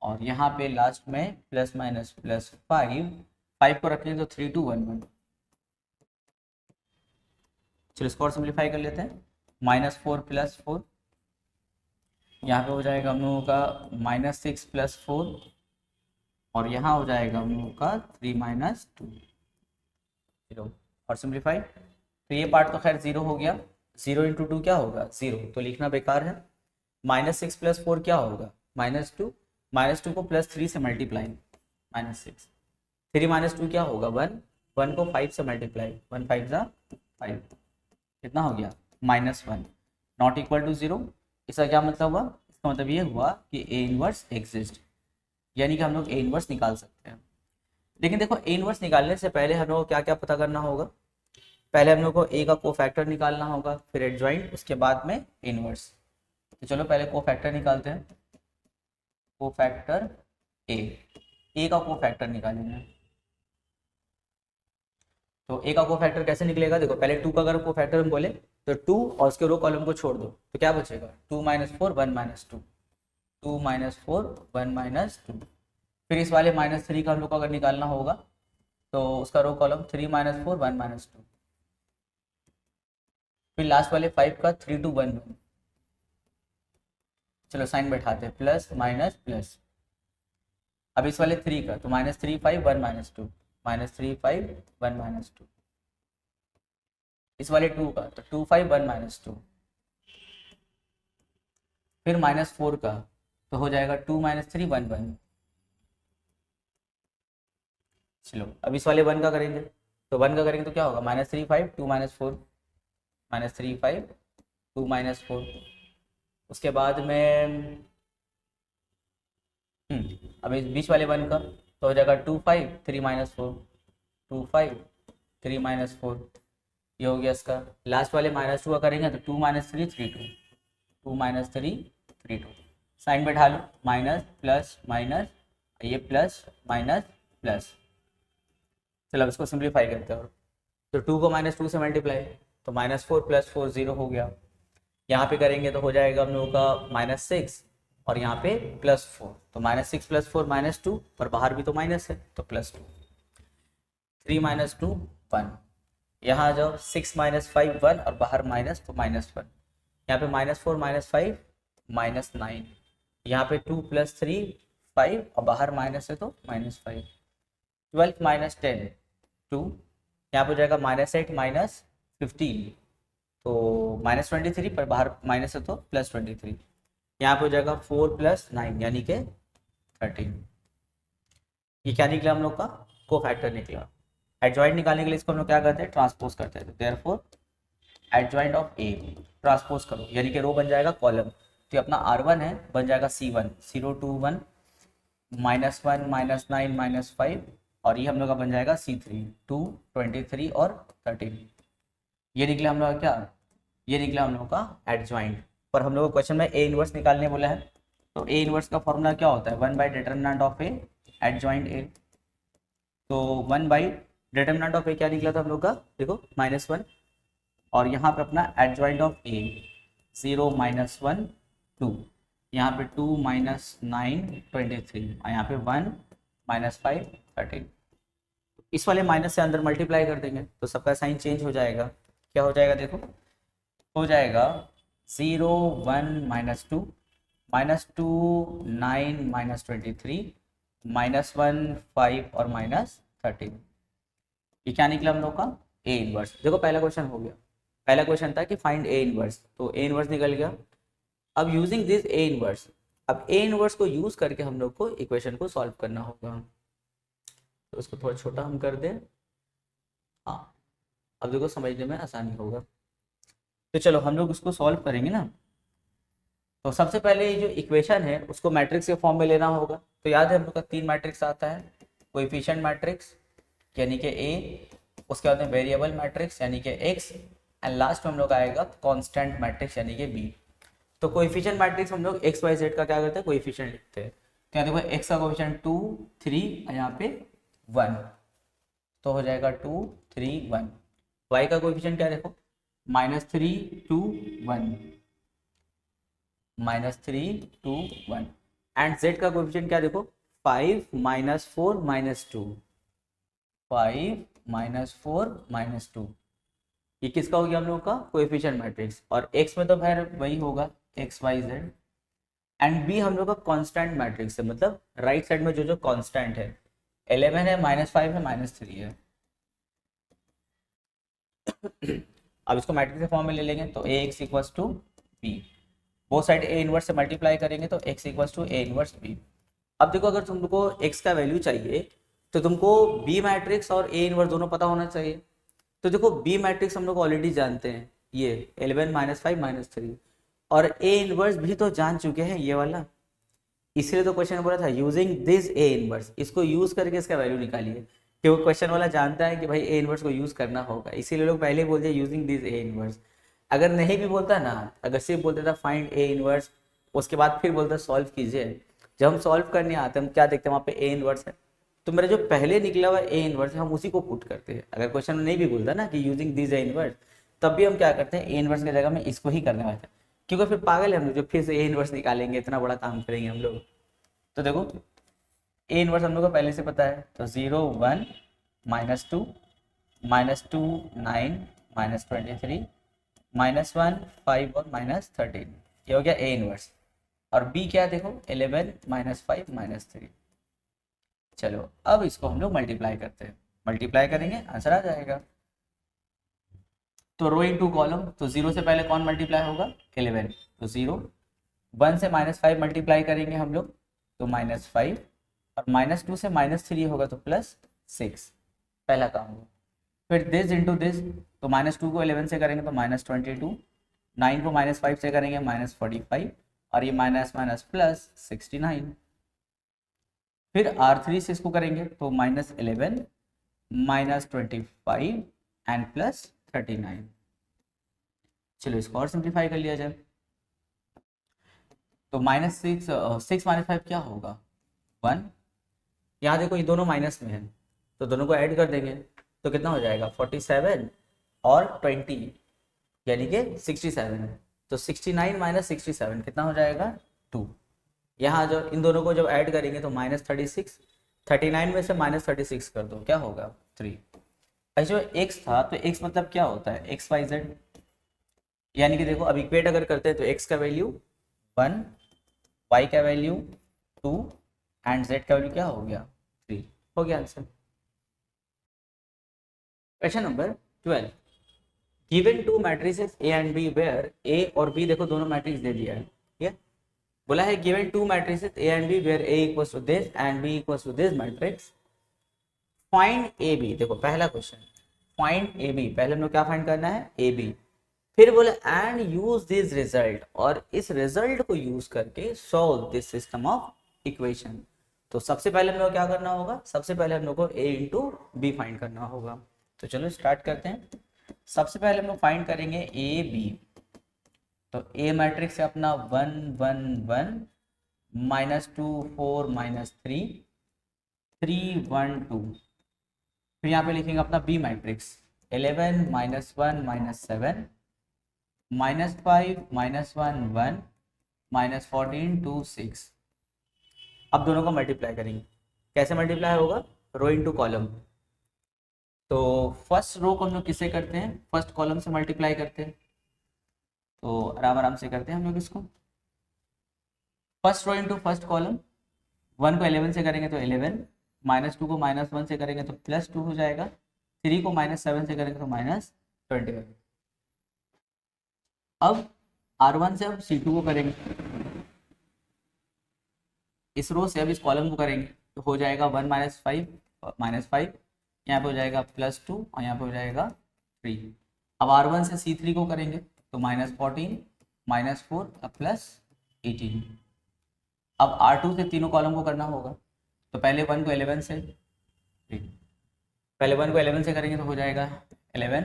और यहाँ पे लास्ट में प्लस माइनस प्लस 5 को रखेंगे तो 3 2 1 1। चलो इसको और सिंप्लीफाई कर लेते हैं। -4 + 4, यहाँ पे हो जाएगा हम लोगों का -6 + 4, और यहाँ हो जाएगा हम लोगों का 3 -2। चलो और सिंप्लीफाई। तो ये पार्ट तो खैर 0 हो गया। 0 × 2 क्या होगा, 0, तो लिखना बेकार है। -6 + 4 क्या होगा, -2। -2 को +3 से मल्टीप्लाई, -6। 3 -2 क्या होगा, 1। 1 को 5 से मल्टीप्लाई, 1 5 = 5। कितना हो गया, -1। Not equal to 0। इसका क्या मतलब हुआ, इसका मतलब ये हुआ कि ए इनवर्स एग्जिस्ट, यानी कि हम लोग ए इनवर्स निकाल सकते हैं। लेकिन देखो, ए इनवर्स निकालने से पहले हम लोग को क्या क्या पता करना होगा। पहले हम लोग को ए का कोफैक्टर निकालना होगा, फिर एडजॉइंट, उसके बाद में इनवर्स। तो चलो पहले कोफैक्टर निकालते हैं। कोफैक्टर ए का कोफैक्टर निकालेंगे। तो ए का कोफैक्टर कैसे निकलेगा, देखो पहले 2 का अगर कोफैक्टर हम बोले तो 2 और उसके रो कॉलम को छोड़ दो, तो क्या बचेगा, 2 -4 1 -2, 2 -4 1 -2। फिर इस वाले -3 का हम लोग को अगर निकालना होगा तो उसका रो कॉलम 3 -4 1 -2। फिर लास्ट वाले 5 का 3 2 1 1। चलो साइन बैठाते हैं, प्लस माइनस प्लस। अब इस वाले 3 का तो -3 5 1 -2, -3 5 1 -2। इस वाले 2 का तो 2 5 1 -2। फिर -4 का तो हो जाएगा 2 -3 1 1। चलो अब इस वाले 1 का करेंगे, तो 1 का करेंगे तो क्या होगा, -3 5 2 -4, -3 5 2 -4। उसके बाद में अब इस बीच वाले 1 का तो हो जाएगा 2 5 3 -4, 2 5 3 -4। ये हो गया इसका। लास्ट वाले -2 का करेंगे तो 2 -3 3 2, 2 -3 3 2। साइन बैठा लो, माइनस प्लस माइनस, ये प्लस माइनस प्लस। चलो अब इसको सिंप्लीफाई करते हैं। तो 2 को -2 से मल्टीप्लाई, तो -4 + 4 0 हो गया। यहाँ पे करेंगे तो हो जाएगा हम लोगों का -6, और यहाँ पे +4, तो -6 + 4 -2, और बाहर भी तो माइनस है तो +2। 3 -2 1। यहाँ जाओ, 6 - 5 1, और बाहर माइनस तो -1। यहाँ पे -4 -5 -9। यहाँ पे 2 + 3 5, और बाहर माइनस है तो -5। 12 - 10 2। यहाँ पे हो जाएगा -8 -15, तो -23, पर बाहर माइनस है तो +23। यहाँ पे हो जाएगा 4 + 9 यानी कि 13। ये क्या निकला हम लोग का, कोफैक्टर निकला। एडजॉइंट निकालने के लिए इसको हम लोग क्या करते हैं, ट्रांसपोज करते हैं। Therefore adjoint of A, transpose करो, यानी कि रो बन जाएगा कॉलम। तो अपना R1 है, बन जाएगा C1 0 2 1 -1 -9 -5, और ये हम लोग का बन जाएगा C3 2 23 और 13। ये निकला हम लोग का क्या, ये निकला हम लोग का एडजॉइंट। पर हम लोग को क्वेश्चन में ए इनवर्स निकालने बोला है, तो ए इनवर्स का फॉर्मूला क्या होता है, 1 by determinant of A adjoint A. तो 1 बाई डिटरमिनेंट ऑफ ए क्या निकला था हम लोग का, देखो -1, और यहाँ पे अपना एडजॉइंट ऑफ ए 0 -1 2, यहाँ पे 2 -9 23, और यहाँ पे 1 -5 13। इस वाले माइनस से अंदर मल्टीप्लाई कर देंगे तो सबका साइन चेंज हो जाएगा। क्या हो जाएगा, देखो हो जाएगा 0 1 -2 -2 9 -23 -1 5 और -13। ये क्या निकला हम लोग का ए इनवर्स। देखो पहला क्वेश्चन हो गया, पहला क्वेश्चन था कि फाइंड ए इनवर्स, तो ए इनवर्स निकल गया। अब यूजिंग दिस ए इनवर्स, अब ए इनवर्स को यूज करके हम लोग को इक्वेशन को सॉल्व करना होगा। तो इसको थोड़ा छोटा हम कर दें, हाँ अब देखो समझने में आसानी होगा। तो चलो हम लोग उसको सॉल्व करेंगे ना। तो सबसे पहले ये जो इक्वेशन है उसको मैट्रिक्स के फॉर्म में लेना होगा। तो याद है हम लोग का 3 मैट्रिक्स आता है, कोएफिशिएंट मैट्रिक्स यानी कि ए, उसके बाद में वेरिएबल मैट्रिक्स यानी कि एक्स, एंड लास्ट में हम लोग आएगा कांस्टेंट मैट्रिक्स यानी कि बी। तो कोएफिशिएंट मैट्रिक्स हम लोग एक्स वाई जेड का क्या करते हैं, कोएफिशिएंट लिखते हैं। तो यहाँ देखो एक्स का कोएफिशिएंट 2 3 और यहाँ पे 1, तो हो जाएगा 2 3 1। वाई का कोएफिशिएंट क्या देखो -3 2 1, -3 2 1, एंड जेड का कोएफिशिएंट क्या देखो 5 -4 -2, 5 -4 -2। ये किसका हो गया हम लोग का कोएफिशिएंट मैट्रिक्स। और x में तो फिर वही होगा X Y Z, and b हम लोग का कांस्टेंट मैट्रिक्स है, मतलब राइट साइड में जो जो कांस्टेंट है 11 है -5 है -3 है। अब इसको मैट्रिक्स के फॉर्म में ले लेंगे तो A X equals to B, वो साइड ए इनवर्स से मल्टीप्लाई करेंगे तो x equals to A inverse B. अब देखो अगर तुमको x का वैल्यू चाहिए तो तुमको b मैट्रिक्स और a इनवर्स दोनों पता होना चाहिए। तो देखो b मैट्रिक्स हम लोग ऑलरेडी जानते हैं, ये 11 -5 -3, और a इनवर्स भी तो जान चुके हैं ये वाला, इसलिए तो क्वेश्चन बोला था यूजिंग दिस a इनवर्स, इसको यूज करके इसका वैल्यू निकालिए, क्योंकि क्वेश्चन वाला जानता है कि भाई a इनवर्स को यूज करना होगा, इसीलिए लोग पहले बोल दिए यूजिंग दिस a इनवर्स। अगर नहीं भी बोलता ना, अगर सिर्फ बोलता था फाइंड ए इनवर्स, उसके बाद फिर बोलता सॉल्व कीजिए, जब हम सॉल्व करने आते हैं हम क्या देखते हैं वहाँ पे ए इनवर्स है, तो मेरा जो पहले निकला हुआ ए इनवर्स है हम उसी को पुट करते हैं। अगर क्वेश्चन में नहीं भी बोलता ना कि यूजिंग दिस ए इनवर्स, तब भी हम क्या करते हैं ए इनवर्स की जगह में इसको ही करने वाले थे, क्योंकि फिर पागल है हम लोग जो फिर से ए इनवर्स निकालेंगे, इतना बड़ा काम करेंगे हम लोग। तो देखो ए इनवर्स हम लोग को पहले से पता है, तो 0 1 -2 -2 9 -23 -1 5 और -13, ये हो गया ए इनवर्स। और बी क्या देखो 11 -5 -3। चलो अब इसको हम लोग मल्टीप्लाई करते हैं, मल्टीप्लाई करेंगे आंसर आ जाएगा। तो रो इनटू कॉलम, तो 0 से पहले कौन मल्टीप्लाई होगा 11, तो 0, 1 से -5 मल्टीप्लाई करेंगे हम लोग तो -5, और -2 से -3 होगा तो +6, पहला काम होगा। फिर दिस इंटू दिस, तो -2 को 11 से करेंगे तो -22, 9 को -5 से करेंगे -45, और ये माइनस माइनस प्लस 69। फिर R3 से इसको करेंगे तो -11 -25 एंड +39। चलो इसको और सिंप्लीफाई कर लिया जाए, तो -6 -5 क्या होगा 1। यहाँ देखो ये दोनों माइनस में है तो दोनों को ऐड कर देंगे तो कितना हो जाएगा 47 और 20 यानी कि 67। तो 69 - 67 कितना हो जाएगा 2। यहाँ जो इन दोनों को जब ऐड करेंगे तो -36, 39 में से -36 कर दो क्या होगा 3। जो x था तो x मतलब क्या होता है एक्स वाई जेड, यानी कि देखो अब इक्वेट अगर करते हैं तो x का वैल्यू 1, y का वैल्यू 2 एंड z का वैल्यू क्या हो गया 3, हो गया answer. Question number 12, given two matrices A and B where A और B देखो दोनों मैट्रिक्स दे दिया है, ठीक है। बोला है given two matrices A and B where A equals to this and B equals to this matrix, find AB। देखो पहला क्वेश्चन फाइंड AB, पहले हम लोग क्या फाइंड करना है AB। फिर बोले एंड यूज दिस रिजल्ट, और इस रिजल्ट को यूज करके solve this system of equation. तो सबसे पहले हम लोग क्या करना होगा, सबसे पहले हम लोग को A इंटू बी फाइंड करना होगा। तो चलो स्टार्ट करते हैं। सबसे पहले हम लोग फाइंड करेंगे ए बी, तो ए मैट्रिक्स है अपना 1 1 1 -2 4 -3 3 1 2। फिर यहाँ पे लिखेंगे अपना बी मैट्रिक्स 11 -1 -7 -5 -1 1 -14 2 6। अब दोनों को मल्टीप्लाई करेंगे, कैसे मल्टीप्लाई होगा रो इनटू कॉलम। तो फर्स्ट रो को हम लोग किससे करते हैं, फर्स्ट कॉलम से मल्टीप्लाई करते हैं। तो आराम आराम से करते हैं हम लोग इसको, first row into first column. 1 को 11 से करेंगे तो 11, -2 को -1 से करेंगे तो +2 हो जाएगा, 3 को -7 से करेंगे तो -21। अब R1 से अब C2 को करेंगे, इस रो से अब इस कॉलम को करेंगे तो हो जाएगा 1 -5 यहाँ पे हो जाएगा +2 और यहाँ पे हो जाएगा 3। अब R1 से C3 को करेंगे तो -14 -4 अब +18। अब R2 से तीनों कॉलम को करना होगा तो पहले 1 को 11 से करेंगे तो हो जाएगा 11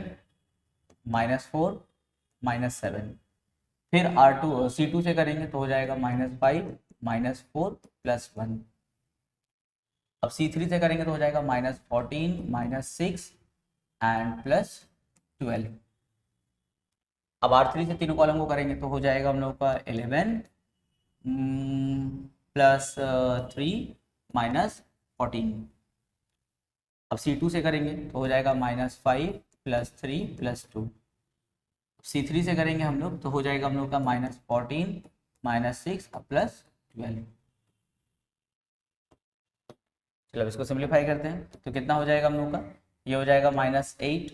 -4 -7। फिर C2 से करेंगे तो हो जाएगा -5 -4 +1। अब C3 से करेंगे तो हो जाएगा -14 -6 एंड +12। अब R3 से तीनों कॉलम को करेंगे तो हो जाएगा हम लोग का 11 +3 -14। अब C2 से करेंगे तो हो जाएगा -5 +3 +2। C3 से करेंगे हम लोग तो हो जाएगा हम लोग का -14 -6 +12। चलो इसको सिंप्लीफाई करते हैं तो कितना हो जाएगा हम लोग का, ये हो जाएगा -8,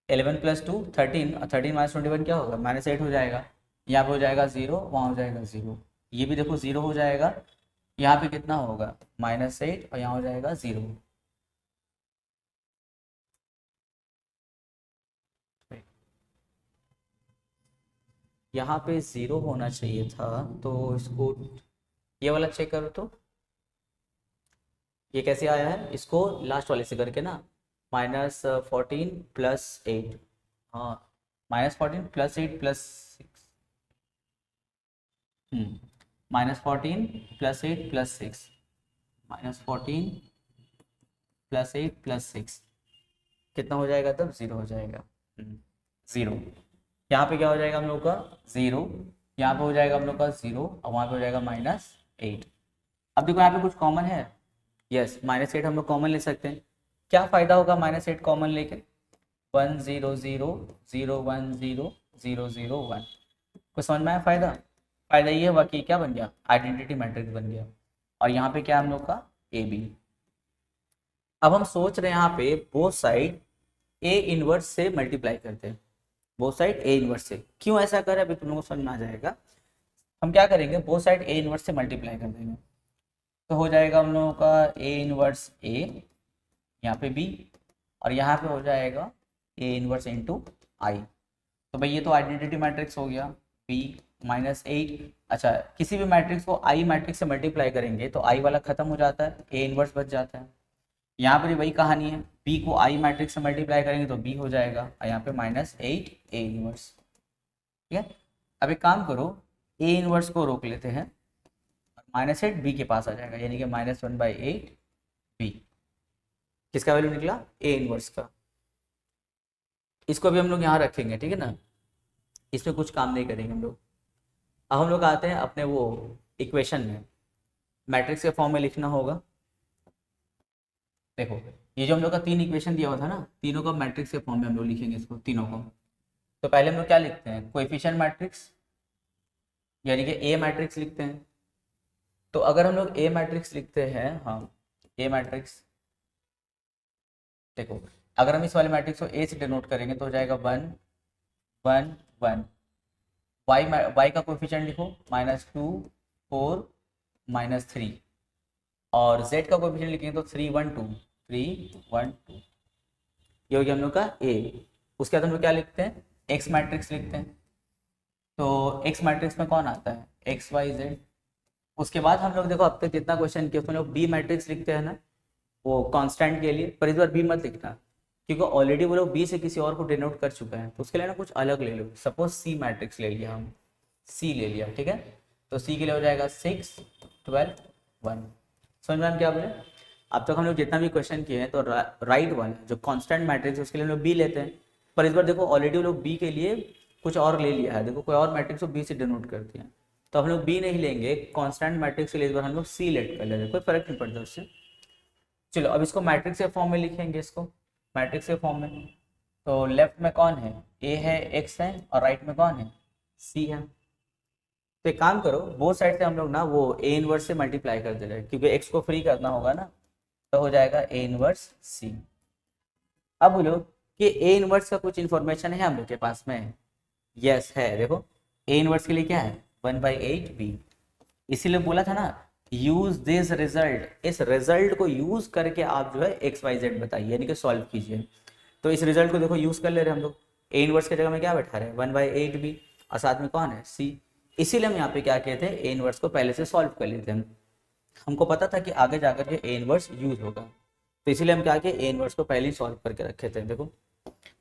11 + 2 13 और 13 -21 क्या होगा -8 हो जाएगा। यहाँ पे हो जाएगा 0, वहाँ हो जाएगा 0, ये भी देखो 0 हो जाएगा। यहाँ पे कितना होगा -8 और यहाँ हो जाएगा 0। यहाँ पे 0 होना चाहिए था तो इसको ये वाला चेक करो तो ये कैसे आया है, इसको लास्ट वाले से करके ना -14 + 8, हाँ -14 + 8 + 6, -14 + 8 + 6, -14 + 8 + 6 कितना हो जाएगा तब 0 हो जाएगा। 0 यहाँ पे क्या हो जाएगा हम लोग का 0, यहाँ पे हो जाएगा हम लोग का 0 और वहाँ पे हो जाएगा -8। अब देखो यहाँ पे कुछ कॉमन है, यस -8 हम लोग कॉमन ले सकते हैं। क्या फ़ायदा होगा -8 कॉमन लेके, 1 0 0 0 1 0 0 0 1। कुछ समझ में आया फ़ायदा? फ़ायदा ये हुआ कि क्या बन गया, आइडेंटिटी मैट्रिक्स बन गया। और यहाँ पे क्या हम लोग का AB। अब हम सोच रहे हैं यहाँ पे बोथ साइड A इनवर्स से मल्टीप्लाई करते हैं, बोथ साइड A इनवर्स से। क्यों ऐसा करें अभी तुम लोगों को समझ में आ जाएगा। हम क्या करेंगे, बोथ साइड A इनवर्स से मल्टीप्लाई कर देंगे तो हो जाएगा हम लोगों का A इनवर्स A, यहाँ पे B और यहाँ पे हो जाएगा A इनवर्स इंटू I। तो भाई ये तो आइडेंटिटी मैट्रिक्स हो गया B -8। अच्छा किसी भी मैट्रिक्स को I मैट्रिक्स से मल्टीप्लाई करेंगे तो I वाला खत्म हो जाता है, A इनवर्स बच जाता है। यहाँ पर वही कहानी है, B को I मैट्रिक्स से मल्टीप्लाई करेंगे तो B हो जाएगा और यहाँ पे -8 A इनवर्स। ठीक है, अब एक काम करो A इनवर्स को रोक लेते हैं, -8 B के पास आ जाएगा यानी कि -1/8 B। किसका वैल्यू निकला, A इनवर्स का। इसको भी हम लोग यहाँ रखेंगे, ठीक है ना, इसमें कुछ काम नहीं करेंगे हम लोग। अब हम लोग आते हैं अपने वो इक्वेशन में, मैट्रिक्स के फॉर्म में लिखना होगा। देखो ये जो हम लोग का 3 इक्वेशन दिया हुआ था ना, तीनों का मैट्रिक्स के फॉर्म में हम लोग लिखेंगे इसको तीनों को। तो पहले हम लोग क्या लिखते हैं, कोएफिशिएंट मैट्रिक्स यानी कि A मैट्रिक्स लिखते हैं। तो अगर हम लोग A मैट्रिक्स लिखते हैं, हाँ A मैट्रिक्स, देखो अगर हम इस वाले मैट्रिक्स को A से डिनोट करेंगे तो हो जाएगा 1 1 1। y का कोएफिशिएंट लिखो -2 4 -3 और z का कोएफिशिएंट लिखेंगे तो 3 1 2 3 1 2। ये हो गया हम लोग का A। उसके बाद हम लोग क्या लिखते हैं, X मैट्रिक्स लिखते हैं। तो X मैट्रिक्स में कौन आता है, x y z। उसके बाद हम लोग देखो अब तक जितना क्वेश्चन किया उसमें लोग B मैट्रिक्स लिखते हैं ना, वो कांस्टेंट के लिए, पर इस बार B मत लिखना क्योंकि ऑलरेडी वो लोग B से किसी और को डिनोट कर चुका है। तो उसके लिए ना कुछ अलग ले लो, सपोज C मैट्रिक्स ले लिया, हम C ले लिया, ठीक है। तो C के लिए हो जाएगा 6 12 1। समझ में क्या बोले। अब तक हम लोग जितना भी क्वेश्चन किए हैं तो राइट वाला जो कांस्टेंट मैट्रिक्स उसके लिए हम लोग B लेते हैं, पर इस बार देखो ऑलरेडी वो लोग B के लिए कुछ और ले लिया है। देखो कोई और मैट्रिक्स को B से डिनोट करते हैं तो हम लोग B नहीं लेंगे, कांस्टेंट मैट्रिक्स के लिए इस बार हम लोग C लेट कर लेंगे, कोई फर्क नहीं पड़ता उससे। चलो अब इसको मैट्रिक्स के फॉर्म में लिखेंगे, इसको मैट्रिक्स के फॉर्म में। तो लेफ्ट में कौन है, A है, X है और राइट में कौन है, C है। तो एक काम करो, बोथ साइड से हम लोग ना वो A इनवर्स से मल्टीप्लाई कर दे रहे हैं क्योंकि X को फ्री करना होगा ना। तो हो जाएगा ए इनवर्स सी। अब बोलो कि ए इनवर्स का कुछ इन्फॉर्मेशन है हम लोग के पास में? यस है। देखो ए इनवर्स के लिए क्या है 1/8b, इसीलिए बोला था ना यूज दिस रिजल्ट, इस रिजल्ट को यूज करके आप जो है एक्स वाई जेड बताइए, यानी कि सॉल्व कीजिए। तो इस रिजल्ट को देखो यूज कर ले रहे हैं हम लोग, ए इनवर्स की जगह में क्या बैठा रहे हैं 1/8b, और साथ में कौन है सी। इसीलिए हम यहाँ पे क्या कहते हैं ए इनवर्स को पहले से सॉल्व कर लेते हैं, हमको पता था कि आगे जाकर के ए इनवर्स यूज होगा, तो इसीलिए हम क्या किए ए इनवर्स को पहले ही सॉल्व करके रखे थे। देखो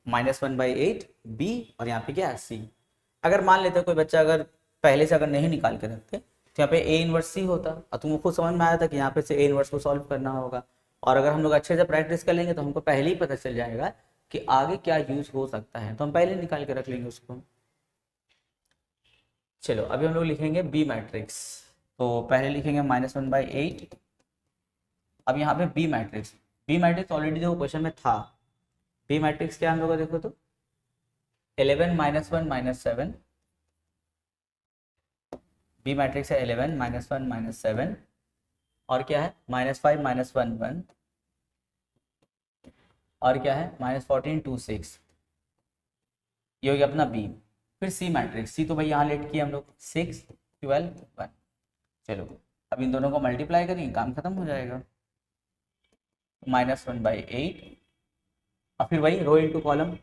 -1/8b और यहाँ पे क्या है सी। अगर मान लेते कोई बच्चा अगर पहले से अगर नहीं निकाल के रखते तो यहाँ पे ए इनवर्स सी होता, और तुमको खुद समझ में आया था कि यहाँ पे से ए इनवर्स को सॉल्व करना होगा। और अगर हम लोग अच्छे से प्रैक्टिस कर लेंगे तो हमको पहले ही पता चल जाएगा कि आगे क्या यूज हो सकता है, तो हम पहले निकाल के रख लेंगे उसको। चलो अभी हम लोग लिखेंगे बी मैट्रिक्स, तो पहले लिखेंगे -1/8। अब यहाँ पे B matrix, B matrix already देखो क्वेश्चन में था। बी मैट्रिक्स क्या हम लोग का देखो तो 11 -1 -7, बी मैट्रिक्स है 11 -1 -7, और क्या है -5 -1 1, और क्या है -14 2 6, ये हो गया अपना बी। फिर सी मैट्रिक्स, सी तो भाई यहाँ लेट किया हम लोग 6 12 1। चलो अब इन दोनों को मल्टीप्लाई करेंगे काम खत्म हो जाएगा, -1/8, और फिर वही रो इंटू कॉलम,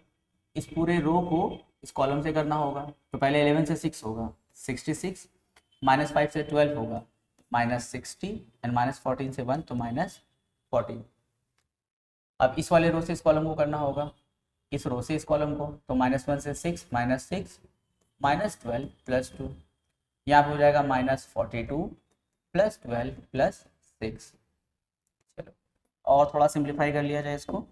इस पूरे रो को इस कॉलम से करना होगा। तो पहले 11 से 6 होगा 66, -5 से 12 होगा -60, एंड -14 से 1 तो -14। अब इस वाले रो से इस कॉलम को करना होगा, इस रो से इस कॉलम को, तो -1 से 6 -6 -12 +2, यहाँ पे हो जाएगा -42 +12 +6। चलो और थोड़ा सिंप्लीफाई कर लिया जाए इसको।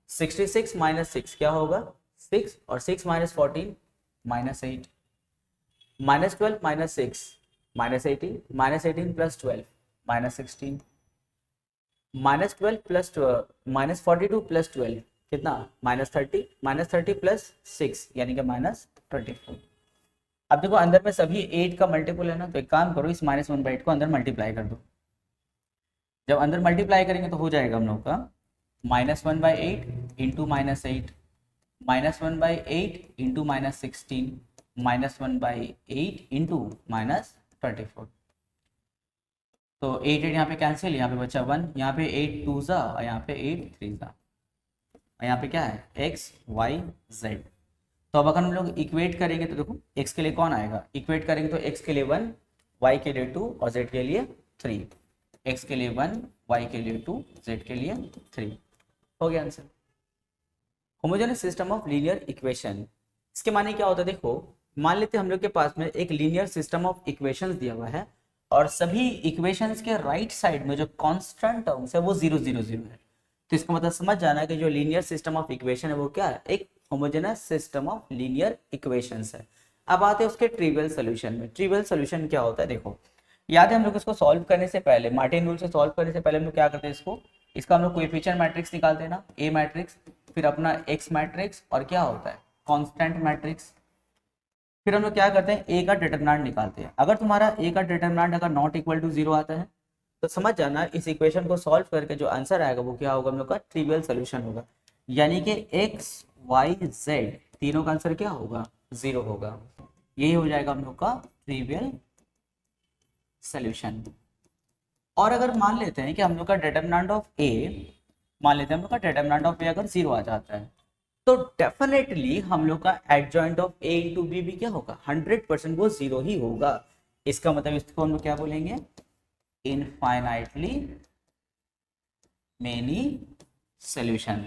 66 -6 क्या होगा 6, और 6 -14 -8, -12 -6 -18, -18 +12 -16, -12 -42 +12 कितना -30, -30 +6 यानी कि -24। अब देखो अंदर में सभी 8 का मल्टीपल है ना, तो एक काम करो इस -1/8 को अंदर मल्टीप्लाई कर दो। जब अंदर मल्टीप्लाई करेंगे तो हो जाएगा हम लोग का -1/8 इंटू -8, -1/8 इंटू -16, -1/8 इंटू -24। तो 8 8 यहाँ पे कैंसिल, यहाँ पे बचा 1, यहाँ पे 8 2 ज़ा और यहाँ पे 8 3 ज़ा, और यहाँ पे क्या है x y z। तो अब अगर हम लोग इक्वेट करेंगे तो देखो x के लिए कौन आएगा, इक्वेट करेंगे तो x के लिए 1, y के लिए 2 और z के लिए 3, x के लिए 1, y के लिए 2, z के लिए 3। हो गया answer. Homogeneous system of linear equation, इसके माने क्या होता है देखो, मान लेते हम लोग के पास में एक लीनियर सिस्टम ऑफ इक्वेशंस दिया हुआ है और सभी इक्वेशंस के राइट साइड में जो कांस्टेंट टर्म्स है वो 0 0 0 है, तो इसका मतलब समझ जाना है कि जो लीनियर सिस्टम ऑफ इक्वेशन है वो क्या है, एक homogeneous system of linear equations है। अब आते हैं उसके ट्रिवियल सॉल्यूशन में। ट्रिवियल सॉल्यूशन क्या होता है देखो, याद है हम लोग इसको सॉल्व करने से पहले, मार्टिन रूल से सॉल्व करने से पहले हम लोग क्या करते हैं, इसका हम लोग कोएफिशिएंट मैट्रिक्स निकालते हैं ना, ए मैट्रिक्स, फिर अपना एक्स मैट्रिक्स, और क्या होता है कांस्टेंट मैट्रिक्स। फिर हम लोग क्या करते हैं ए का डिटरमिनेंट निकालते हैं। अगर तुम्हारा ए का डिटरमिनेंट अगर नॉट इक्वल टू 0 आता है तो समझ जाना इस इक्वेशन को सॉल्व करके जो आंसर आएगा वो क्या होगा, हम लोग का ट्रिवियल सॉल्यूशन होगा, यानी कि एक्स वाई जेड तीनों का आंसर क्या होगा 0 होगा। यही हो जाएगा हम लोग का ट्रिवियल सॉल्यूशन। और अगर मान लेते हैं कि हम लोग का डिटरमिनेंट ऑफ ए, मान लेते हैं हम लोग का डिटरमिनेंट ऑफ ए अगर 0 आ जाता है तो डेफिनेटली हम लोग का adjoint of A into B भी क्या होगा 100% वो 0 ही होगा। इसका मतलब इसको हम लोग क्या बोलेंगे, इनफाइनाइटली मेनी सॉल्यूशन।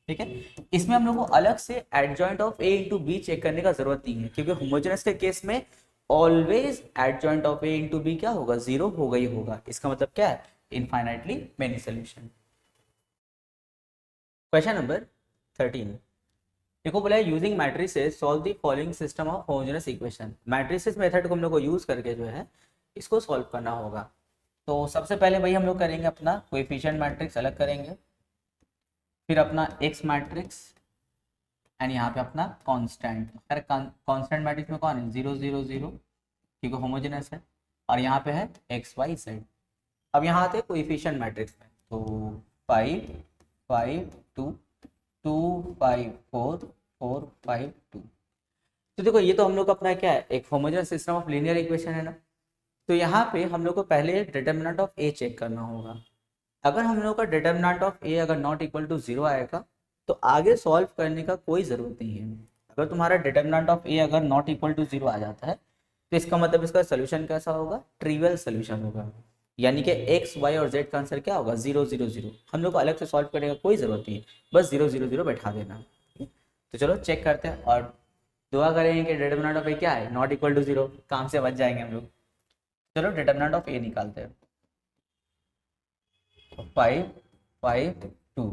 ठीक है, इसमें हम लोग को अलग से adjoint of A into B check करने का जरूरत नहीं है, क्योंकि होमोजेनस के केस में always adjoint of A into B क्या होगा 0 होगा ही होगा। इसका मतलब क्या है, infinitely many solution. Question number 13 देखो, बोला है using matrices solve the following system of homogeneous equation. Matrices method को हम लोग को यूज करके जो है इसको सॉल्व करना होगा। तो सबसे पहले भाई हम लोग करेंगे अपना कोएफिशिएंट मैट्रिक्स अलग करेंगे, फिर अपना एक्स मैट्रिक्स, एंड यहाँ पे अपना कांस्टेंट। अरे कांस्टेंट मैट्रिक्स में कौन है 0 0 0 क्योंकि होमोजेनस है, और यहाँ पे है एक्स वाई जेड। अब यहाँ आते हैं कोएफिशिएंट मैट्रिक्स में, तो 5 5 2 2 5 4 4 5 2। तो देखो ये तो हम लोग का अपना क्या है, एक homogeneous system of linear equation है ना। तो यहाँ पे हम लोग को पहले डिटर्मिनेंट ऑफ ए चेक करना होगा। अगर हम लोग का डिटर्मिनेंट ऑफ ए अगर नॉट इक्वल टू 0 आएगा तो आगे सॉल्व करने का कोई ज़रूरत नहीं है। अगर तुम्हारा डिटर्मिनेंट ऑफ ए अगर नॉट इक्वल टू 0 आ जाता है तो इसका मतलब इसका सोल्यूशन कैसा होगा, ट्रिवियल सोल्यूशन होगा। यानी कि एक्स वाई और जेड का आंसर क्या होगा, 0 0 0। हम लोग को अलग से सॉल्व करने का कोई ज़रूरत नहीं है, बस 0 0 0 बैठा देना। तो चलो चेक करते हैं और दुआ करेंगे कि डिटर्मिनेंट ऑफ ए क्या है, नॉट इक्वल टू 0, काम से बच जाएंगे हम लोग। चलो डिटर्मिनेंट ऑफ ए निकालते हैं। 5 5 2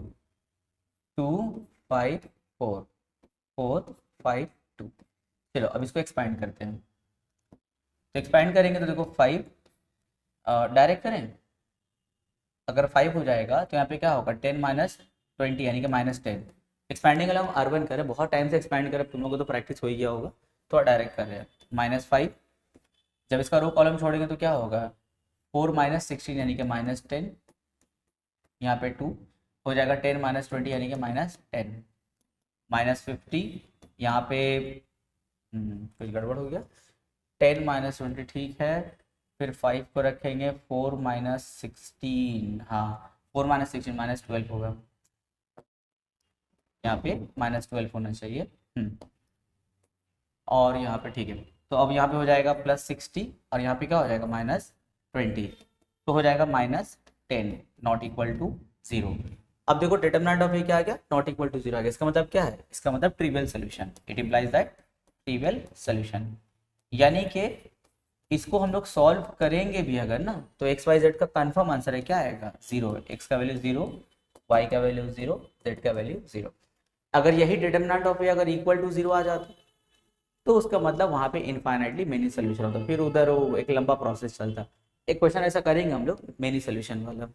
2 5 4 4 5 2। चलो अब इसको एक्सपेंड करते हैं। तो एक्सपेंड करेंगे तो देखो 5 डायरेक्ट करें, अगर 5 हो जाएगा तो यहाँ पे क्या होगा 10 माइनस 20 यानी कि -10। एक्सपेंडिंग अलॉन्ग R1 करें, बहुत टाइम से एक्सपेंड करें, तुम लोगों को तो प्रैक्टिस हो ही गया होगा, तो डायरेक्ट कर रहे हैं -5। जब इसका रो कॉलम छोड़ेंगे तो क्या होगा 4 माइनस 16 यानी कि -10, यहाँ पे 2 हो जाएगा 10 माइनस 20 यानी कि -10, -50 यहाँ पे कुछ गड़बड़ हो गया, 10 माइनस 20 ठीक है, फिर 5 को रखेंगे 4 माइनस 16, हाँ 4 माइनस 16 -12 होगा, यहाँ पे -12 होना चाहिए। और यहाँ पे ठीक है, तो अब यहाँ पे हो जाएगा +60 और यहाँ पे क्या हो जाएगा -20, तो हो जाएगा -10 नॉट इक्वल टू 0। अब देखो डिटर्मिनेंट ऑफ ए क्या आ गया, नॉट इक्वल टू 0 आ गया। इसका मतलब क्या है, इसका मतलब trivial solution, it implies that trivial solution. यानी कि इसको हम लोग सॉल्व करेंगे भी अगर ना तो एक्स वाई जेड का कंफर्म आंसर है क्या आएगा 0, एक्स का वैल्यू 0, वाई का वैल्यू 0, जेड का वैल्यू 0। अगर यही डिटर्मिनेंट ऑफ ए अगर इक्वल टू 0 आ जाता तो उसका मतलब वहाँ पे इनफाइनाइटली मेनी सोल्यूशन होता, फिर उधर वो एक लंबा प्रोसेस चलता। एक क्वेश्चन ऐसा करेंगे हम लोग मेनी सोल्यूशन वाला,